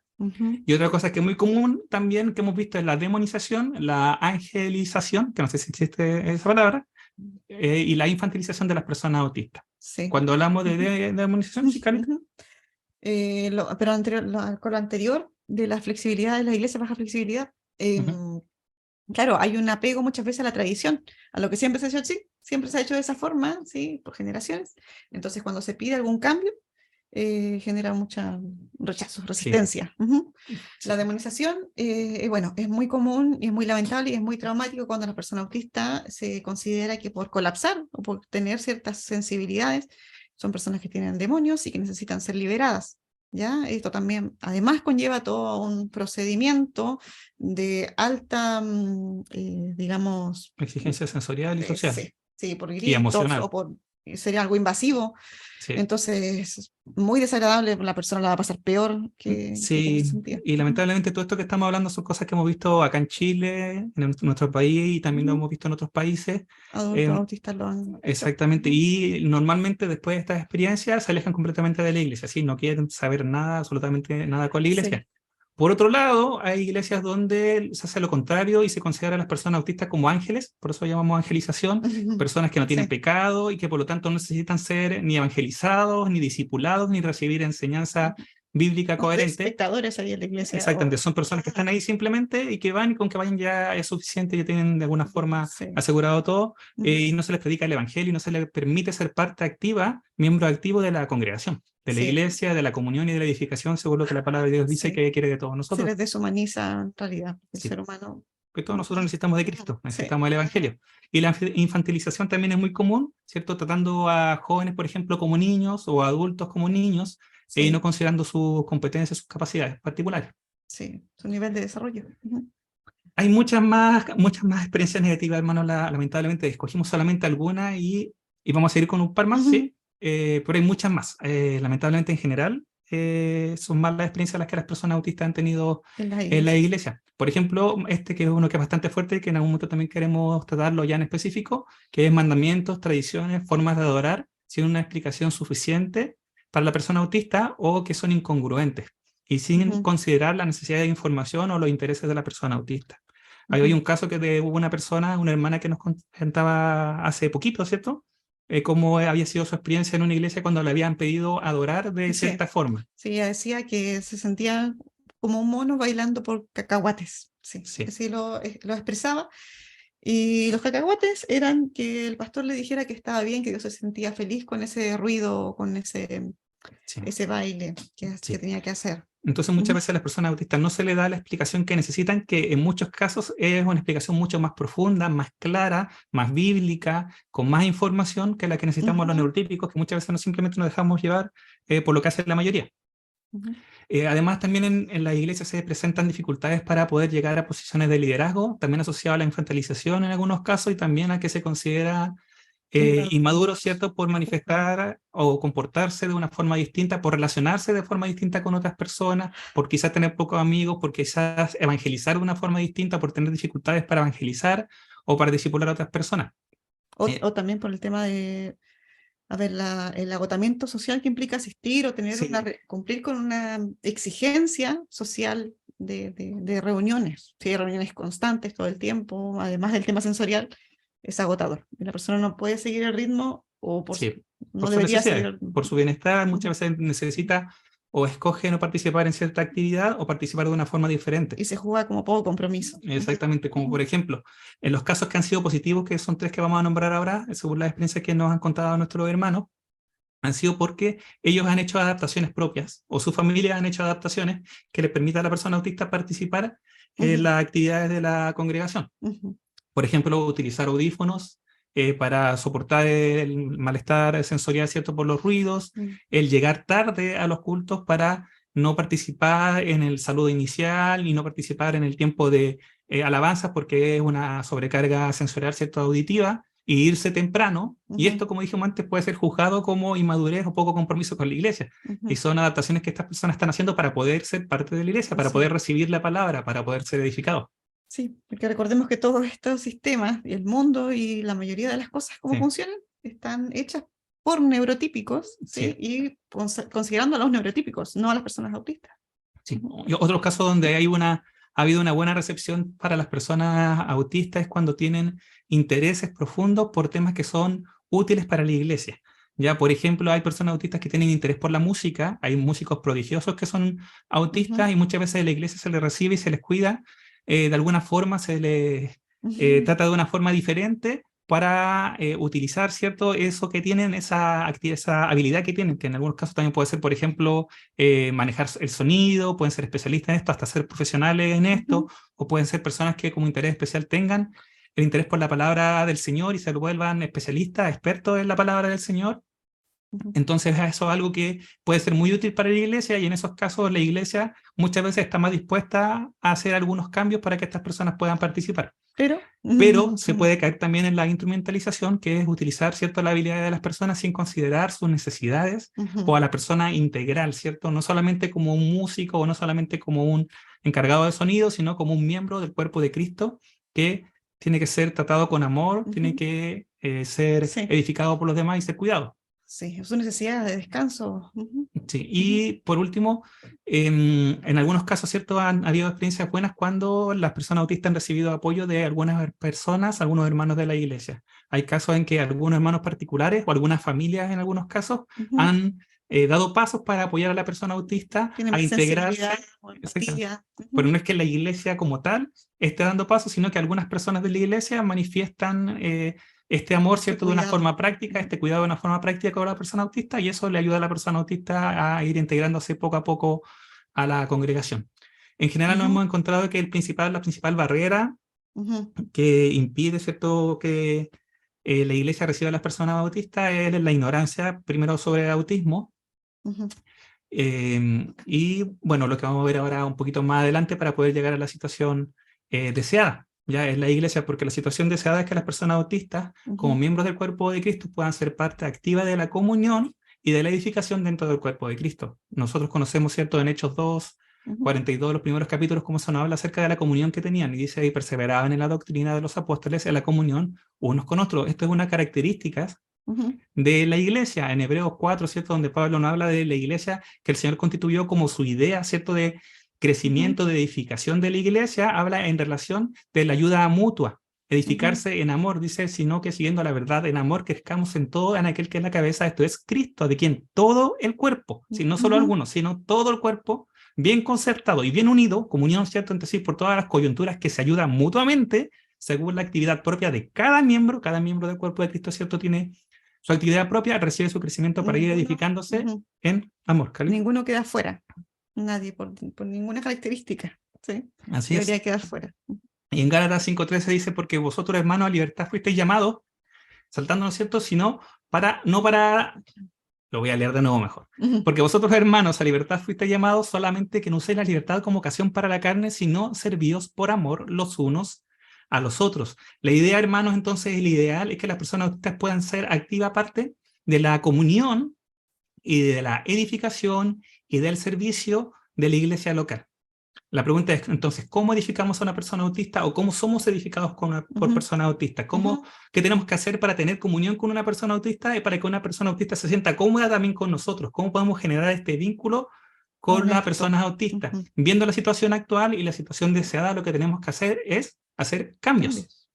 Y otra cosa que es muy común también que hemos visto es la demonización, la angelización, que no sé si existe esa palabra, y la infantilización de las personas autistas. Sí. Cuando hablamos de demonización, ¿sí, Cali? Pero con lo anterior, de la flexibilidad de las iglesias, baja flexibilidad, claro, hay un apego muchas veces a la tradición, a lo que siempre se ha hecho así, siempre se ha hecho de esa forma, ¿sí? Por generaciones. Entonces, cuando se pide algún cambio, genera mucha rechazo, resistencia. La demonización, bueno, es muy común y es muy lamentable y es muy traumático cuando la persona autista se considera que por colapsar o por tener ciertas sensibilidades son personas que tienen demonios y que necesitan ser liberadas. ¿Ya? Esto también, además, conlleva todo un procedimiento de alta, digamos, Exigencia sensorial y social. sí, por Y gritos emocional. o por sería algo invasivo. Sí. Entonces, muy desagradable, la persona la va a pasar peor que Sí, y lamentablemente todo esto que estamos hablando son cosas que hemos visto acá en Chile, en nuestro país, y también lo hemos visto en otros países. Adultos autistas lo han Exactamente, y normalmente después de estas experiencias se alejan completamente de la iglesia, ¿sí? No quieren saber nada, absolutamente nada con la iglesia. Sí. Por otro lado, hay iglesias donde se hace lo contrario y se considera a las personas autistas como ángeles, por eso llamamos angelización, personas que no tienen pecado y que por lo tanto no necesitan ser ni evangelizados, ni discipulados, ni recibir enseñanza bíblica coherente. Espectadores ahí en la iglesia. Exactamente, son personas que están ahí simplemente y que van y con que vayan ya es suficiente, ya tienen de alguna forma asegurado todo, y no se les predica el evangelio y no se les permite ser parte activa, miembro activo de la congregación, de la iglesia, de la comunión y de la edificación, según lo que la palabra de Dios dice que quiere de todos nosotros. Se les deshumaniza en realidad el ser humano. Que todos nosotros necesitamos de Cristo, necesitamos el evangelio. Y la infantilización también es muy común, ¿cierto? Tratando a jóvenes, por ejemplo, como niños o a adultos como niños, y no considerando sus competencias, sus capacidades particulares. Sí, su nivel de desarrollo. Hay muchas más experiencias negativas, hermano, lamentablemente. Escogimos solamente algunas y vamos a seguir con un par más, sí, pero hay muchas más. Lamentablemente, en general, son más las experiencias las que las personas autistas han tenido en la iglesia. Por ejemplo, que es uno que es bastante fuerte y que en algún momento también queremos tratarlo ya en específico, que es mandamientos, tradiciones, formas de adorar, sin una explicación suficiente para la persona autista o que son incongruentes y sin considerar la necesidad de información o los intereses de la persona autista. Hay un caso que hubo una persona, una hermana que nos contaba hace poquito, ¿cierto? Cómo había sido su experiencia en una iglesia cuando le habían pedido adorar de cierta forma. Sí, ella decía que se sentía como un mono bailando por cacahuates. Sí. Así lo expresaba. Y los cacahuates eran que el pastor le dijera que estaba bien, que Dios se sentía feliz con ese ruido, con ese baile que tenía que hacer. Entonces muchas veces a las personas autistas no se les da la explicación que necesitan, que en muchos casos es una explicación mucho más profunda, más clara, más bíblica, con más información que la que necesitamos los neurotípicos, que muchas veces no simplemente nos dejamos llevar por lo que hace la mayoría. Además, también en las iglesias se presentan dificultades para poder llegar a posiciones de liderazgo, también asociado a la infantilización en algunos casos y también a que se considera inmaduros, ¿cierto? Por manifestar o comportarse de una forma distinta, por relacionarse de forma distinta con otras personas, por quizás tener pocos amigos, por quizás evangelizar de una forma distinta, por tener dificultades para evangelizar o para discipular a otras personas. O también por el tema de, a ver, el agotamiento social que implica asistir o tener Sí. cumplir con una exigencia social de reuniones, ¿sí? Reuniones constantes todo el tiempo, además del tema sensorial, es agotador. Y la persona no puede seguir el ritmo o Sí, no por su debería necesidad, seguir el ritmo. por su bienestar, muchas veces necesita o escoge no participar en cierta actividad o participar de una forma diferente. Y se juega como poco compromiso. Exactamente, como por ejemplo, en los casos que han sido positivos, que son 3 que vamos a nombrar ahora, según las experiencias que nos han contado nuestros hermanos, han sido porque ellos han hecho adaptaciones propias o su familia han hecho adaptaciones que le permitan a la persona autista participar en las actividades de la congregación. Por ejemplo, utilizar audífonos para soportar el malestar sensorial, ¿cierto? Por los ruidos, el llegar tarde a los cultos para no participar en el saludo inicial y no participar en el tiempo de alabanzas porque es una sobrecarga sensorial, ¿cierto? Auditiva, y irse temprano. Y esto, como dijimos antes, puede ser juzgado como inmadurez o poco compromiso con la iglesia. Y son adaptaciones que estas personas están haciendo para poder ser parte de la iglesia, para poder recibir la palabra, para poder ser edificados. Sí, porque recordemos que todos estos sistemas, el mundo y la mayoría de las cosas como funcionan, están hechas por neurotípicos, ¿sí? Y considerando a los neurotípicos, no a las personas autistas. Sí. Y otros casos donde ha habido una buena recepción para las personas autistas es cuando tienen intereses profundos por temas que son útiles para la iglesia. Ya, por ejemplo, hay personas autistas que tienen interés por la música, hay músicos prodigiosos que son autistas y muchas veces en la iglesia se les recibe y se les cuida, de alguna forma se les trata de una forma diferente para utilizar, ¿cierto? Eso que tienen, esa habilidad que tienen, que en algunos casos también puede ser, por ejemplo, manejar el sonido, pueden ser especialistas en esto, hasta ser profesionales en esto, o pueden ser personas que como interés especial tengan el interés por la palabra del Señor y se lo vuelvan especialistas, expertos en la palabra del Señor. Entonces eso es algo que puede ser muy útil para la iglesia y en esos casos la iglesia muchas veces está más dispuesta a hacer algunos cambios para que estas personas puedan participar. Pero se puede caer también en la instrumentalización, que es utilizar, ¿cierto?, la habilidad de las personas sin considerar sus necesidades o a la persona integral, ¿cierto? No solamente como un músico o no solamente como un encargado de sonido, sino como un miembro del cuerpo de Cristo que tiene que ser tratado con amor, tiene que ser edificado por los demás y ser cuidado. Sí, su necesidad de descanso. Sí, y por último, en algunos casos, ¿cierto? Han habido experiencias buenas cuando las personas autistas han recibido apoyo de algunas personas, algunos hermanos de la iglesia. Hay casos en que algunos hermanos particulares o algunas familias en algunos casos han dado pasos para apoyar a la persona autista a integrarse. Pero no es que la iglesia como tal esté dando pasos, sino que algunas personas de la iglesia manifiestan este amor, ¿cierto?, de una forma práctica, este cuidado de una forma práctica con la persona autista, y eso le ayuda a la persona autista a ir integrándose poco a poco a la congregación. En general nos hemos encontrado que la principal barrera que impide, ¿cierto?, que la iglesia reciba a las personas autistas es la ignorancia, primero sobre el autismo, y bueno, lo que vamos a ver ahora un poquito más adelante para poder llegar a la situación deseada. Ya es la iglesia, porque la situación deseada es que las personas autistas, como miembros del cuerpo de Cristo, puedan ser parte activa de la comunión y de la edificación dentro del cuerpo de Cristo. Nosotros conocemos, ¿cierto?, en Hechos 2, 42, los primeros capítulos, cómo se nos habla acerca de la comunión que tenían, y dice ahí, perseveraban en la doctrina de los apóstoles, en la comunión unos con otros. Esto es una característica de la iglesia. En Hebreos 4, ¿cierto?, donde Pablo nos habla de la iglesia que el Señor constituyó como su idea, ¿cierto?, de crecimiento, de edificación de la iglesia, habla en relación de la ayuda mutua, edificarse en amor, dice, sino que siguiendo la verdad en amor, crezcamos en todo en aquel que es la cabeza, esto es Cristo, de quien todo el cuerpo, si no solo algunos, sino todo el cuerpo, bien concertado y bien unido, comunión, ¿cierto?, entre sí por todas las coyunturas que se ayudan mutuamente, según la actividad propia de cada miembro del cuerpo de Cristo, ¿cierto?, tiene su actividad propia, recibe su crecimiento para ir edificándose en amor. ¿Cali? Ninguno queda fuera. Nadie, por ninguna característica, ¿sí? Así debería es. quedar fuera. Y en Gálatas 5:13 dice, porque vosotros, hermanos, a libertad fuisteis llamados, saltando, ¿no es cierto?, sino no para, lo voy a leer de nuevo mejor, porque vosotros, hermanos, a libertad fuisteis llamados, solamente que no uséis la libertad como ocasión para la carne, sino servíos por amor los unos a los otros. La idea, hermanos, entonces, el ideal es que las personas autistas puedan ser activa parte de la comunión y de la edificación y del servicio de la iglesia local. La pregunta es, entonces, ¿cómo edificamos a una persona autista o cómo somos edificados por personas autistas? ¿Qué tenemos que hacer para tener comunión con una persona autista y para que una persona autista se sienta cómoda también con nosotros? ¿Cómo podemos generar este vínculo con las personas autistas? Viendo la situación actual y la situación deseada, lo que tenemos que hacer es hacer cambios.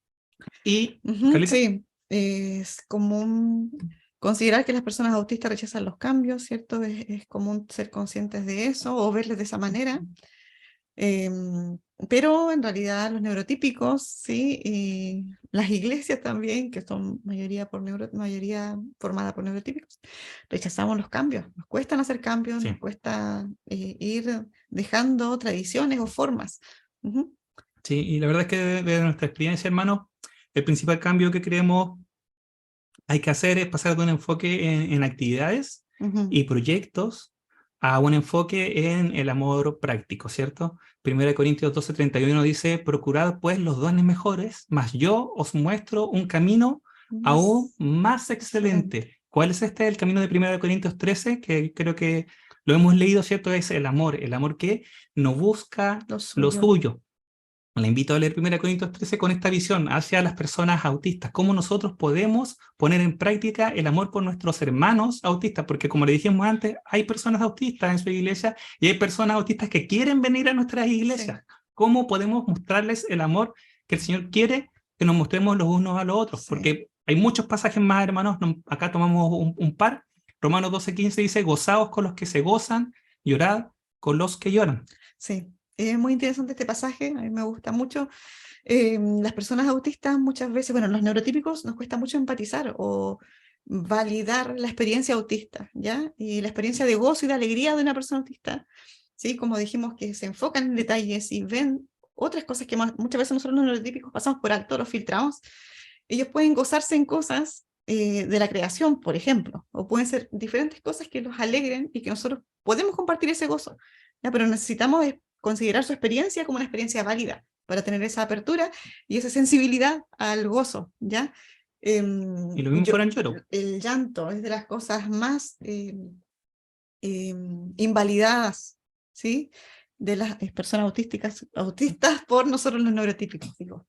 Y, sí, es común considerar que las personas autistas rechazan los cambios, ¿cierto? Es común ser conscientes de eso o verles de esa manera. Pero en realidad los neurotípicos, sí, y las iglesias también, que son mayoría formada por neurotípicos, rechazamos los cambios. Nos cuestan hacer cambios, sí. nos cuesta ir dejando tradiciones o formas. Sí, y la verdad es que de nuestra experiencia, hermano, el principal cambio que creemos hay que hacer es pasar de un enfoque en actividades y proyectos a un enfoque en el amor práctico, ¿cierto? 1 Corintios 12:31 dice, procurad pues los dones mejores, mas yo os muestro un camino aún más excelente. ¿Cuál es este? El camino de 1 Corintios 13, que creo que lo hemos leído, ¿cierto? Es el amor que no busca lo suyo. Le invito a leer 1 Corintios 13 con esta visión hacia las personas autistas, cómo nosotros podemos poner en práctica el amor por nuestros hermanos autistas, porque como le dijimos antes, hay personas autistas en su iglesia y hay personas autistas que quieren venir a nuestras iglesias. Sí. ¿Cómo podemos mostrarles el amor que el Señor quiere que nos mostremos los unos a los otros? Sí. Porque hay muchos pasajes más, hermanos, acá tomamos un par. Romanos 12:15 dice, gozaos con los que se gozan, llorad con los que lloran. Sí. Es muy interesante este pasaje, a mí me gusta mucho. Las personas autistas muchas veces, bueno, los neurotípicos nos cuesta mucho empatizar o validar la experiencia autista, ¿ya? Y la experiencia de gozo y de alegría de una persona autista, ¿sí? Como dijimos, que se enfocan en detalles y ven otras cosas que muchas veces nosotros los neurotípicos pasamos por alto, los filtramos. Ellos pueden gozarse en cosas de la creación, por ejemplo, o pueden ser diferentes cosas que los alegren y que nosotros podemos compartir ese gozo, ¿ya? Pero necesitamos considerar su experiencia como una experiencia válida para tener esa apertura y esa sensibilidad al gozo, ¿ya? Y lo mismo para el lloro. El llanto es de las cosas más invalidadas, ¿sí? De las personas autistas por nosotros los neurotípicos, digo.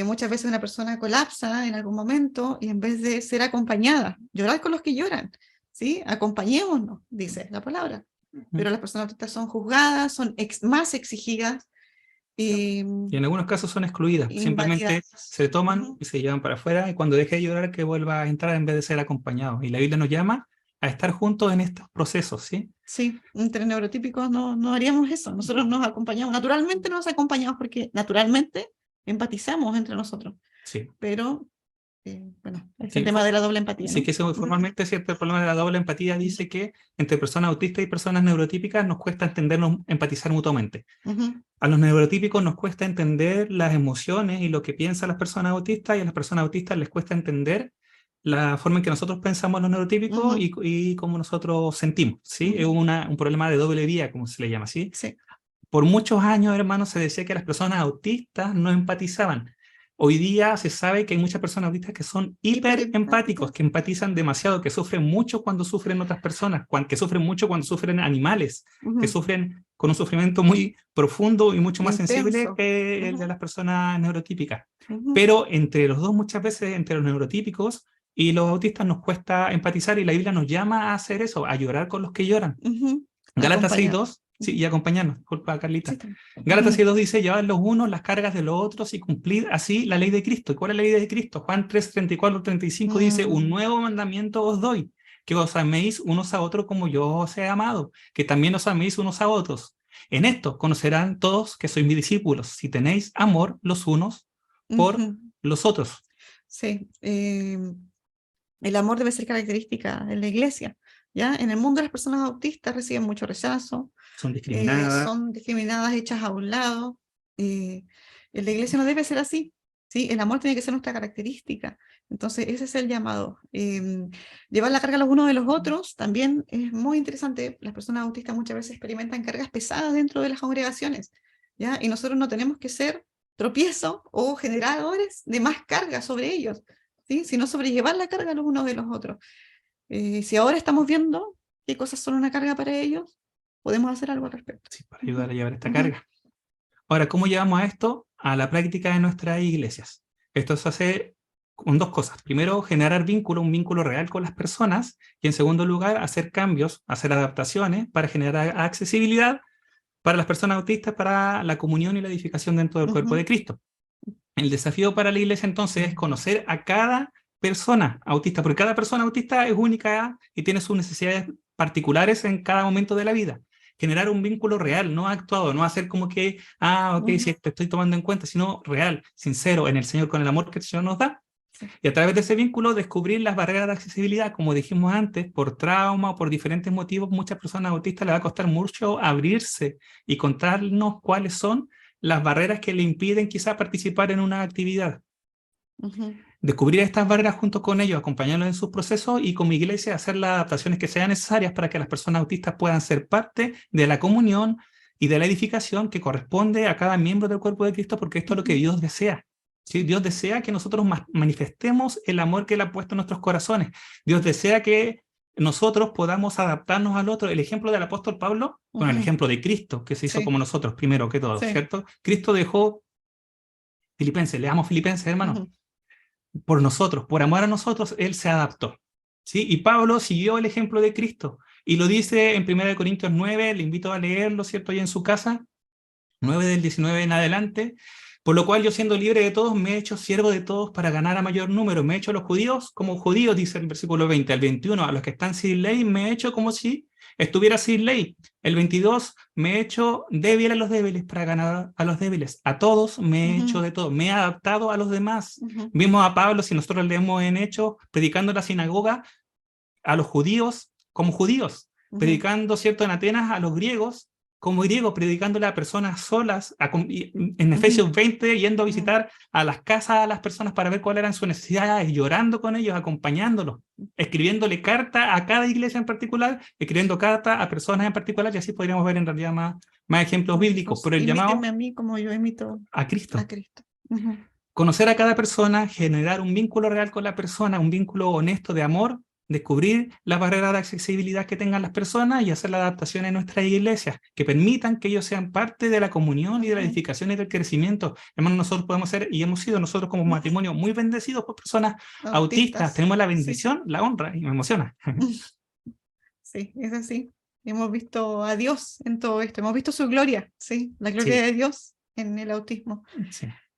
Muchas veces una persona colapsa en algún momento y en vez de ser acompañada, llorar con los que lloran, ¿sí? Acompañémonos, dice la palabra. Pero las personas autistas son juzgadas, son más exigidas. Y en algunos casos son excluidas, simplemente se toman y se llevan para afuera y cuando deje de llorar que vuelva a entrar en vez de ser acompañado. Y la Biblia nos llama a estar juntos en estos procesos, ¿sí? Sí, entre neurotípicos no haríamos eso, nosotros nos acompañamos, naturalmente nos acompañamos porque naturalmente empatizamos entre nosotros. Sí. Pero bueno, es el tema de la doble empatía, ¿no? Sí, que formalmente, ¿cierto? El problema de la doble empatía dice que entre personas autistas y personas neurotípicas nos cuesta entendernos, empatizar mutuamente. A los neurotípicos nos cuesta entender las emociones y lo que piensan las personas autistas, y a las personas autistas les cuesta entender la forma en que nosotros pensamos los neurotípicos y cómo nosotros sentimos, ¿sí? Es un problema de doble vía, como se le llama, ¿sí? Sí. Por muchos años, hermanos, se decía que las personas autistas no empatizaban. Hoy día se sabe que hay muchas personas autistas que son hiperempáticos, que empatizan demasiado, que sufren mucho cuando sufren otras personas, que sufren mucho cuando sufren animales, que sufren con un sufrimiento muy profundo y mucho más sensible que el de las personas neurotípicas. Pero entre los dos, muchas veces, entre los neurotípicos y los autistas nos cuesta empatizar y la Biblia nos llama a hacer eso, a llorar con los que lloran. Gálatas 6:2. Sí, y acompañarnos, disculpa Carlita. Sí. Gálatas 6:2 dice, llevad los unos las cargas de los otros y cumplid así la ley de Cristo. ¿Y cuál es la ley de Cristo? Juan 3:34-35 dice, un nuevo mandamiento os doy, que os améis unos a otros como yo os he amado, que también os améis unos a otros. En esto conocerán todos que sois mis discípulos, si tenéis amor los unos por los otros. Sí, el amor debe ser característica de la iglesia. ¿Ya? En el mundo las personas autistas reciben mucho rechazo, son discriminadas, hechas a un lado. En la iglesia no debe ser así, ¿sí? El amor tiene que ser nuestra característica. Entonces ese es el llamado. Llevar la carga los unos de los otros también es muy interesante. Las personas autistas muchas veces experimentan cargas pesadas dentro de las congregaciones, ¿ya? Y nosotros no tenemos que ser tropiezo o generadores de más carga sobre ellos, ¿sí? Sino sobrellevar la carga los unos de los otros. Si ahora estamos viendo qué cosas son una carga para ellos, podemos hacer algo al respecto. Sí, para ayudar a llevar esta carga. Ahora, ¿cómo llevamos a esto a la práctica de nuestras iglesias? Esto se hace con dos cosas. Primero, generar un vínculo real con las personas, y en segundo lugar, hacer cambios, hacer adaptaciones para generar accesibilidad para las personas autistas, para la comunión y la edificación dentro del cuerpo de Cristo. El desafío para la iglesia entonces es conocer a cada persona autista, porque cada persona autista es única y tiene sus necesidades particulares en cada momento de la vida. Generar un vínculo real, no actuado, no hacer como que, ok, sí, te estoy tomando en cuenta, sino real, sincero en el Señor, con el amor que el Señor nos da. Y a través de ese vínculo descubrir las barreras de accesibilidad, como dijimos antes, por trauma o por diferentes motivos, muchas personas autistas les va a costar mucho abrirse y contarnos cuáles son las barreras que le impiden quizás participar en una actividad. Descubrir estas barreras junto con ellos, acompañarlos en sus procesos y como iglesia hacer las adaptaciones que sean necesarias para que las personas autistas puedan ser parte de la comunión y de la edificación que corresponde a cada miembro del cuerpo de Cristo, porque esto es lo que Dios desea. ¿Sí? Dios desea que nosotros manifestemos el amor que Él ha puesto en nuestros corazones. Dios desea que nosotros podamos adaptarnos al otro. El ejemplo del apóstol Pablo, bueno, el ejemplo de Cristo, que se hizo como nosotros, primero que todo, ¿cierto? Cristo dejó Filipenses, leamos Filipenses, hermano. Por nosotros, por amor a nosotros, Él se adaptó. ¿Sí? Y Pablo siguió el ejemplo de Cristo. Y lo dice en 1 Corintios 9, le invito a leerlo, ¿cierto? Ahí en su casa, 9 del 19 en adelante. Por lo cual yo, siendo libre de todos, me he hecho siervo de todos para ganar a mayor número. Me he hecho a los judíos como judíos, dice el versículo 20. Al 21, a los que están sin ley, me he hecho como si estuviera sin ley. El 22, me he hecho débil a los débiles para ganar a los débiles. A todos me he hecho de todo. Me he adaptado a los demás. Vimos a Pablo, si nosotros leemos en Hechos, predicando en la sinagoga a los judíos como judíos, predicando, ¿cierto?, en Atenas a los griegos como griegos, predicándole a personas solas, en Efesios 20, yendo a visitar a las casas a las personas para ver cuáles eran sus necesidades, llorando con ellos, acompañándolos, escribiéndole carta a cada iglesia en particular, escribiendo carta a personas en particular, y así podríamos ver en realidad más ejemplos bíblicos. Pero el llamado a mí como yo imito a Cristo. A Cristo. Conocer a cada persona, generar un vínculo real con la persona, un vínculo honesto de amor, descubrir las barreras de accesibilidad que tengan las personas y hacer la adaptación en nuestras iglesias, que permitan que ellos sean parte de la comunión y de la edificación y del crecimiento. Hermanos, nosotros podemos ser, y hemos sido nosotros como matrimonio, muy bendecidos por personas autistas. Tenemos la bendición, la honra, y me emociona. Sí, es así. Hemos visto a Dios en todo esto, hemos visto su gloria, ¿sí? La gloria de Dios en el autismo.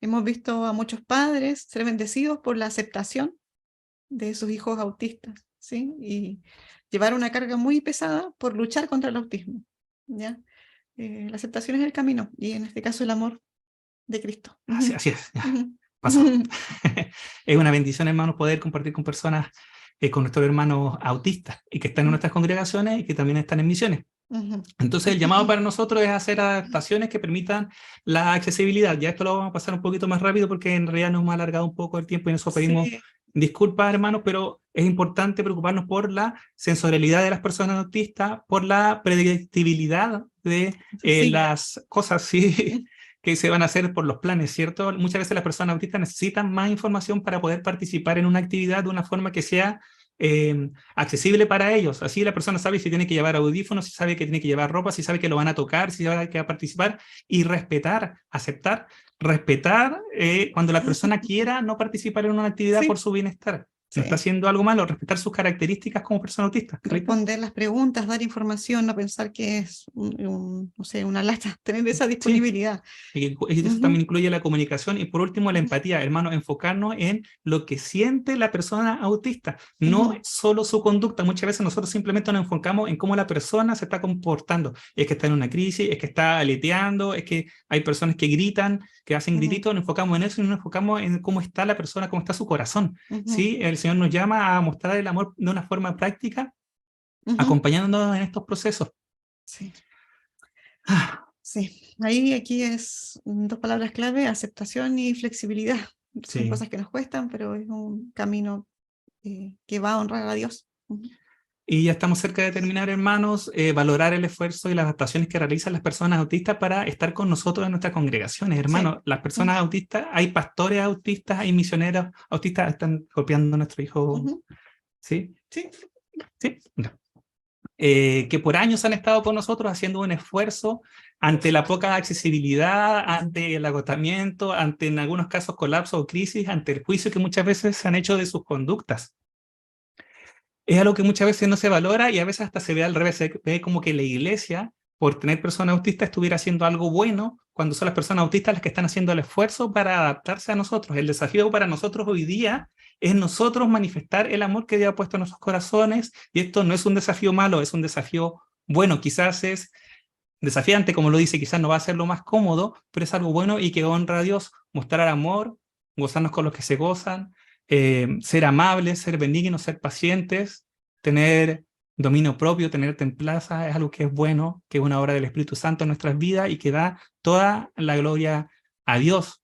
Hemos visto a muchos padres ser bendecidos por la aceptación de sus hijos autistas, ¿sí? Y llevar una carga muy pesada por luchar contra el autismo, ¿ya? La aceptación es el camino, y en este caso el amor de Cristo. Así es, pasó. Es una bendición, hermanos, poder compartir con personas, con nuestros hermanos autistas, y que están en nuestras congregaciones y que también están en misiones. Entonces el llamado para nosotros es hacer adaptaciones que permitan la accesibilidad. Ya esto lo vamos a pasar un poquito más rápido porque en realidad nos hemos alargado un poco el tiempo y en eso pedimos disculpas, hermanos, pero es importante preocuparnos por la sensorialidad de las personas autistas, por la predictibilidad de las cosas que se van a hacer por los planes, ¿cierto? Muchas veces las personas autistas necesitan más información para poder participar en una actividad de una forma que sea accesible para ellos. Así la persona sabe si tiene que llevar audífonos, si sabe que tiene que llevar ropa, si sabe que lo van a tocar, si sabe que va a participar, y respetar, aceptar, respetar cuando la persona quiera no participar en una actividad por su bienestar. No está haciendo algo malo, respetar sus características como persona autista. Responder las preguntas, dar información, no pensar que es no sé, una lata, tener esa disponibilidad. Y eso también incluye la comunicación y por último la empatía, hermano, enfocarnos en lo que siente la persona autista, no solo su conducta. Muchas veces nosotros simplemente nos enfocamos en cómo la persona se está comportando. Es que está en una crisis, es que está aleteando, es que hay personas que gritan, que hacen grititos, nos enfocamos en eso y no nos enfocamos en cómo está la persona, cómo está su corazón. ¿Sí? El Señor nos llama a mostrar el amor de una forma práctica, acompañándonos en estos procesos. Sí. Sí, aquí es dos palabras clave: aceptación y flexibilidad. Son cosas que nos cuestan, pero es un camino que va a honrar a Dios. Y ya estamos cerca de terminar, hermanos. Valorar el esfuerzo y las adaptaciones que realizan las personas autistas para estar con nosotros en nuestras congregaciones, hermanos. Sí. Las personas autistas, hay pastores autistas, hay misioneros autistas, están copiando a nuestro hijo, ¿sí? Sí. Sí. Ya. Que por años han estado con nosotros haciendo un esfuerzo ante la poca accesibilidad, ante el agotamiento, ante en algunos casos colapso o crisis, ante el juicio que muchas veces se han hecho de sus conductas. Es algo que muchas veces no se valora y a veces hasta se ve al revés, se ve como que la iglesia, por tener personas autistas, estuviera haciendo algo bueno cuando son las personas autistas las que están haciendo el esfuerzo para adaptarse a nosotros. El desafío para nosotros hoy día es nosotros manifestar el amor que Dios ha puesto en nuestros corazones, y esto no es un desafío malo, es un desafío bueno. Quizás es desafiante, como lo dice, quizás no va a ser lo más cómodo, pero es algo bueno y que honra a Dios, mostrar amor, gozarnos con los que se gozan, ser amables, ser benignos, ser pacientes, tener dominio propio, tener templanza, es algo que es bueno, que es una obra del Espíritu Santo en nuestras vidas y que da toda la gloria a Dios.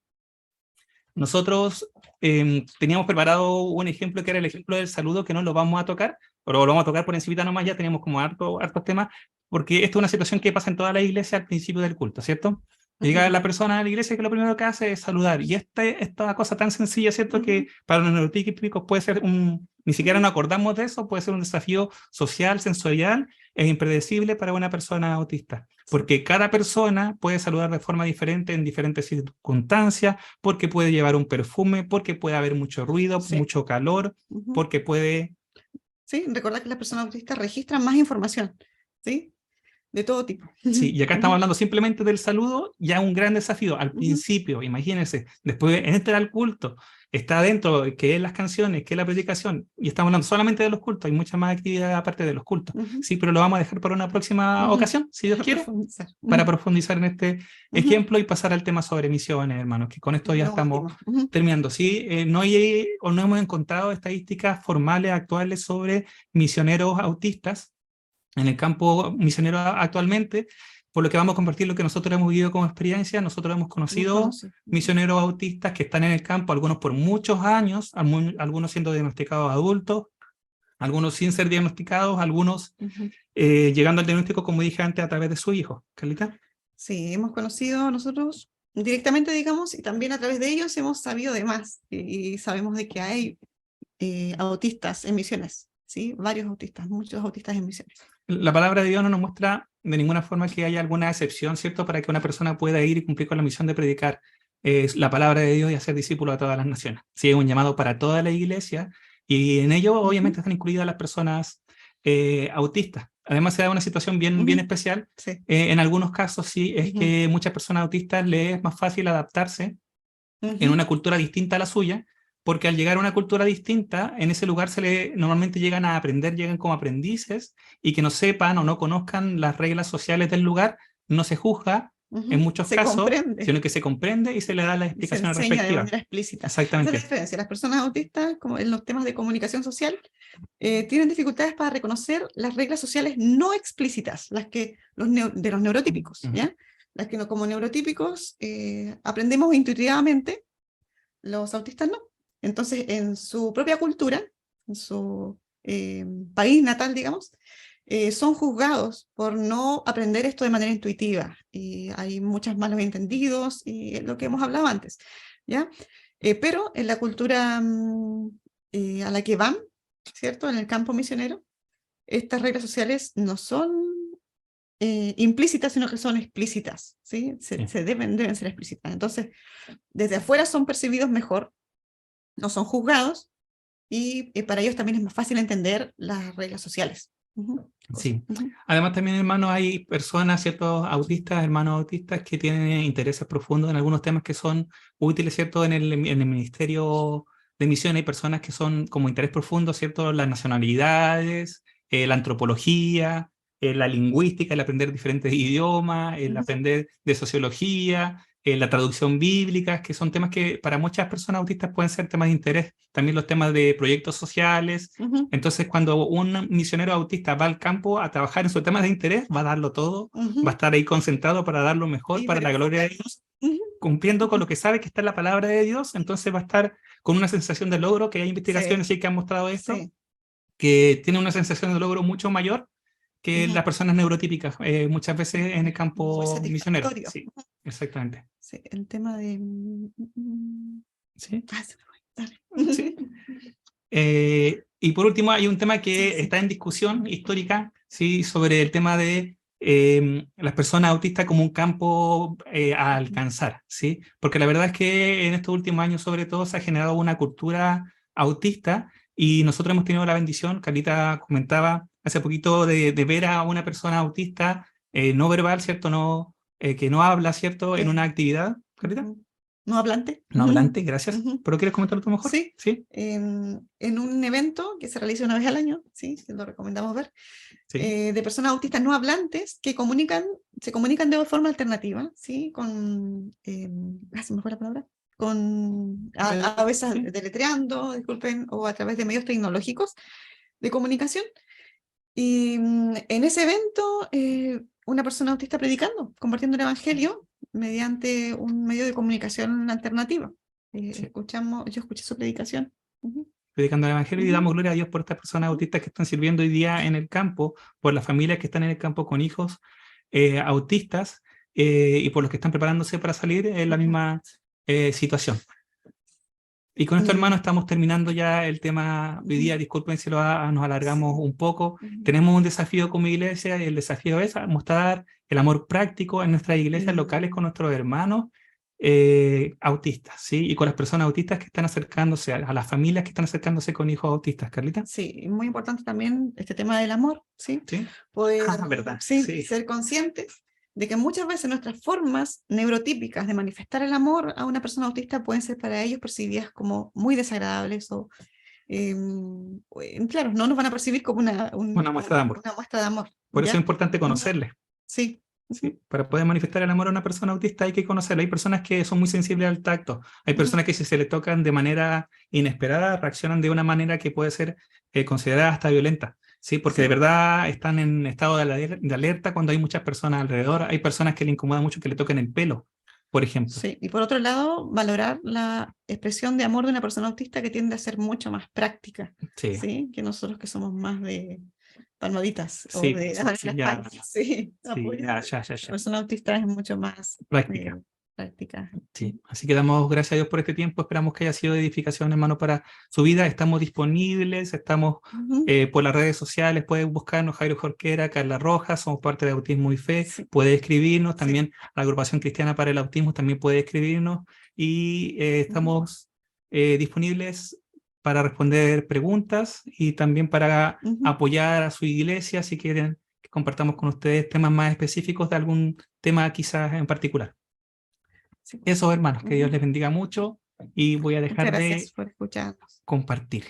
Nosotros teníamos preparado un ejemplo que era el ejemplo del saludo, que no lo vamos a tocar, pero lo vamos a tocar por encima nomás, ya teníamos como hartos temas, porque esta es una situación que pasa en toda la iglesia al principio del culto, ¿cierto? Llega la persona a la iglesia que lo primero que hace es saludar, y esta cosa tan sencilla, ¿cierto? Que para los neurotípicos puede ser ni siquiera nos acordamos de eso, puede ser un desafío social, sensorial e impredecible para una persona autista, porque cada persona puede saludar de forma diferente en diferentes circunstancias, porque puede llevar un perfume, porque puede haber mucho ruido, mucho calor, porque puede... Sí, recordar que las personas autistas registran más información, ¿sí? De todo tipo. Sí, y acá estamos hablando simplemente del saludo, ya un gran desafío. Al principio, imagínense, después entra al culto, está adentro, que es las canciones, que es la predicación, y estamos hablando solamente de los cultos, hay mucha más actividad aparte de los cultos. Sí, pero lo vamos a dejar para una próxima ocasión, si Dios quiere, para profundizar en este ejemplo y pasar al tema sobre misiones, hermanos, que con esto ya estamos terminando. Sí, no hemos encontrado estadísticas formales actuales sobre misioneros autistas en el campo misionero actualmente, por lo que vamos a compartir lo que nosotros hemos vivido como experiencia. Nosotros hemos conocido misioneros autistas que están en el campo, algunos por muchos años, algunos siendo diagnosticados adultos, algunos sin ser diagnosticados, algunos llegando al diagnóstico, como dije antes, a través de su hijo. ¿Carlita? Sí, hemos conocido nosotros directamente, digamos, y también a través de ellos hemos sabido de más, y sabemos de que hay autistas en misiones, ¿sí? Varios autistas, muchos autistas en misiones. La palabra de Dios no nos muestra de ninguna forma que haya alguna excepción, ¿cierto?, para que una persona pueda ir y cumplir con la misión de predicar la palabra de Dios y hacer discípulos a todas las naciones. Sí, es un llamado para toda la iglesia, y en ello obviamente están incluidas las personas autistas. Además se da una situación bien especial. Sí. En algunos casos sí, es que muchas personas autistas les es más fácil adaptarse en una cultura distinta a la suya, porque al llegar a una cultura distinta, en ese lugar normalmente llegan a aprender, llegan como aprendices, y que no sepan o no conozcan las reglas sociales del lugar, no se juzga en muchos casos, sino que se comprende y se le da la explicación respectiva. Se enseña de manera explícita. Exactamente. Esa es la diferencia. Las personas autistas, como en los temas de comunicación social, tienen dificultades para reconocer las reglas sociales no explícitas, las que de los neurotípicos, ¿ya? Las que como neurotípicos aprendemos intuitivamente, los autistas no. Entonces, en su propia cultura, en su país natal, digamos, son juzgados por no aprender esto de manera intuitiva, y hay muchos malos entendidos, y es lo que hemos hablado antes, ¿ya? Pero en la cultura a la que van, ¿cierto?, en el campo misionero, estas reglas sociales no son implícitas, sino que son explícitas, ¿sí? Deben ser explícitas. Entonces, desde afuera son percibidos mejor, no son juzgados, y para ellos también es más fácil entender las reglas sociales. Sí. Además también, hermanos, hay personas, ciertos autistas, hermanos autistas, que tienen intereses profundos en algunos temas que son útiles, ¿cierto?, en el ministerio de misión. Hay personas que son como interés profundo, ¿cierto?, las nacionalidades, la antropología, la lingüística, el aprender diferentes idiomas, el aprender de sociología, la traducción bíblica, que son temas que para muchas personas autistas pueden ser temas de interés. También los temas de proyectos sociales. Entonces, cuando un misionero autista va al campo a trabajar en sus temas de interés, va a darlo todo, va a estar ahí concentrado para dar lo mejor, para la gloria de Dios, cumpliendo con lo que sabe que está en la palabra de Dios. Entonces va a estar con una sensación de logro, que hay investigaciones que han mostrado esto. que tienen una sensación de logro mucho mayor que las Ujú. personas neurotípicas, muchas veces en el Muy campo misionero. satisfactorio. Sí, exactamente. Sí, el tema de... Sí, Se me fue. Dale. sí. Y por último, hay un tema que está en discusión histórica, ¿sí? Sobre el tema de las personas autistas como un campo a alcanzar, ¿sí? Porque la verdad es que en estos últimos años, sobre todo, se ha generado una cultura autista y nosotros hemos tenido la bendición, Carlita comentaba hace poquito, de ver a una persona autista no verbal, ¿cierto? No, que no habla, ¿cierto? En una actividad, Carlita. Ujú. No hablante. No hablante, gracias. Ujú. ¿Pero quieres comentarlo tú mejor? Sí, Sí, en un evento que se realiza una vez al año, sí, que lo recomendamos ver, sí. de personas autistas no hablantes que se comunican de forma alternativa, ¿sí? Con, se me fue la palabra, con, a veces Sí. deletreando, disculpen, o a través de medios tecnológicos de comunicación. Y en ese evento, una persona autista predicando, compartiendo el evangelio mediante un medio de comunicación alternativa. Sí. Yo escuché su predicación. Ujú, Predicando el Evangelio y ujú, damos gloria a Dios por estas personas ujú. autistas que están sirviendo hoy día en el campo, por las familias que están en el campo con hijos autistas y por los que están preparándose para salir en la Ujú. misma situación. Y con esto, hermano, Y, estamos terminando ya el tema hoy ujú, día. Disculpen si nos alargamos sí, un poco. ujú. Tenemos un desafío como iglesia y el desafío es mostrar el amor práctico en nuestras iglesias locales con Y nuestros hermanos autistas, ¿sí? Y con las personas autistas que están acercándose, a las familias que están acercándose con hijos autistas, Carlita. sí, muy importante también este tema del amor, ¿sí? ¿Sí? Poder, Ah, verdad, sí, sí. ser conscientes de que muchas veces nuestras formas neurotípicas de manifestar el amor a una persona autista pueden ser para ellos percibidas como muy desagradables o, claro, no nos van a percibir como Una muestra de amor. una muestra de amor, Por eso es ¿ya? importante Ujú. conocerles. Sí. Sí, Ujú, para poder manifestar el amor a una persona autista hay que conocerla. Hay personas que son muy sensibles al tacto. Hay ujú. personas que si se le tocan de manera inesperada reaccionan de una manera que puede ser considerada hasta violenta. Sí, porque de Sí, verdad están en estado de alerta cuando hay muchas personas alrededor. Hay personas que le incomoda mucho que le toquen el pelo, por ejemplo. sí. Y por otro lado, valorar la expresión de amor de una persona autista que tiende a ser mucho más práctica, Sí, ¿sí? Que nosotros que somos más de palmaditas o sí, de sí, darle la sí, ya, espalda, sí, sí, apoyo. ya, ya, ya, La ya. persona autista es mucho más Práctica. práctica. Sí, así que damos gracias a Dios por este tiempo. Esperamos que haya sido de edificación, hermano, para su vida. Estamos disponibles, estamos Ujú, por las redes sociales. Pueden buscarnos Jairo Jorquera, Carla Rojas, somos parte de Autismo y Fe. sí, Puede escribirnos sí. también a la Agrupación Cristiana para el Autismo, también puede escribirnos. Y Ujú, estamos disponibles para responder preguntas y también para ujú, apoyar a su iglesia si quieren que compartamos con ustedes temas más específicos de algún tema quizás en particular. sí. Eso, hermanos, que Dios Ujú. les bendiga mucho y voy a Muchas dejar gracias de por escucharnos. compartir.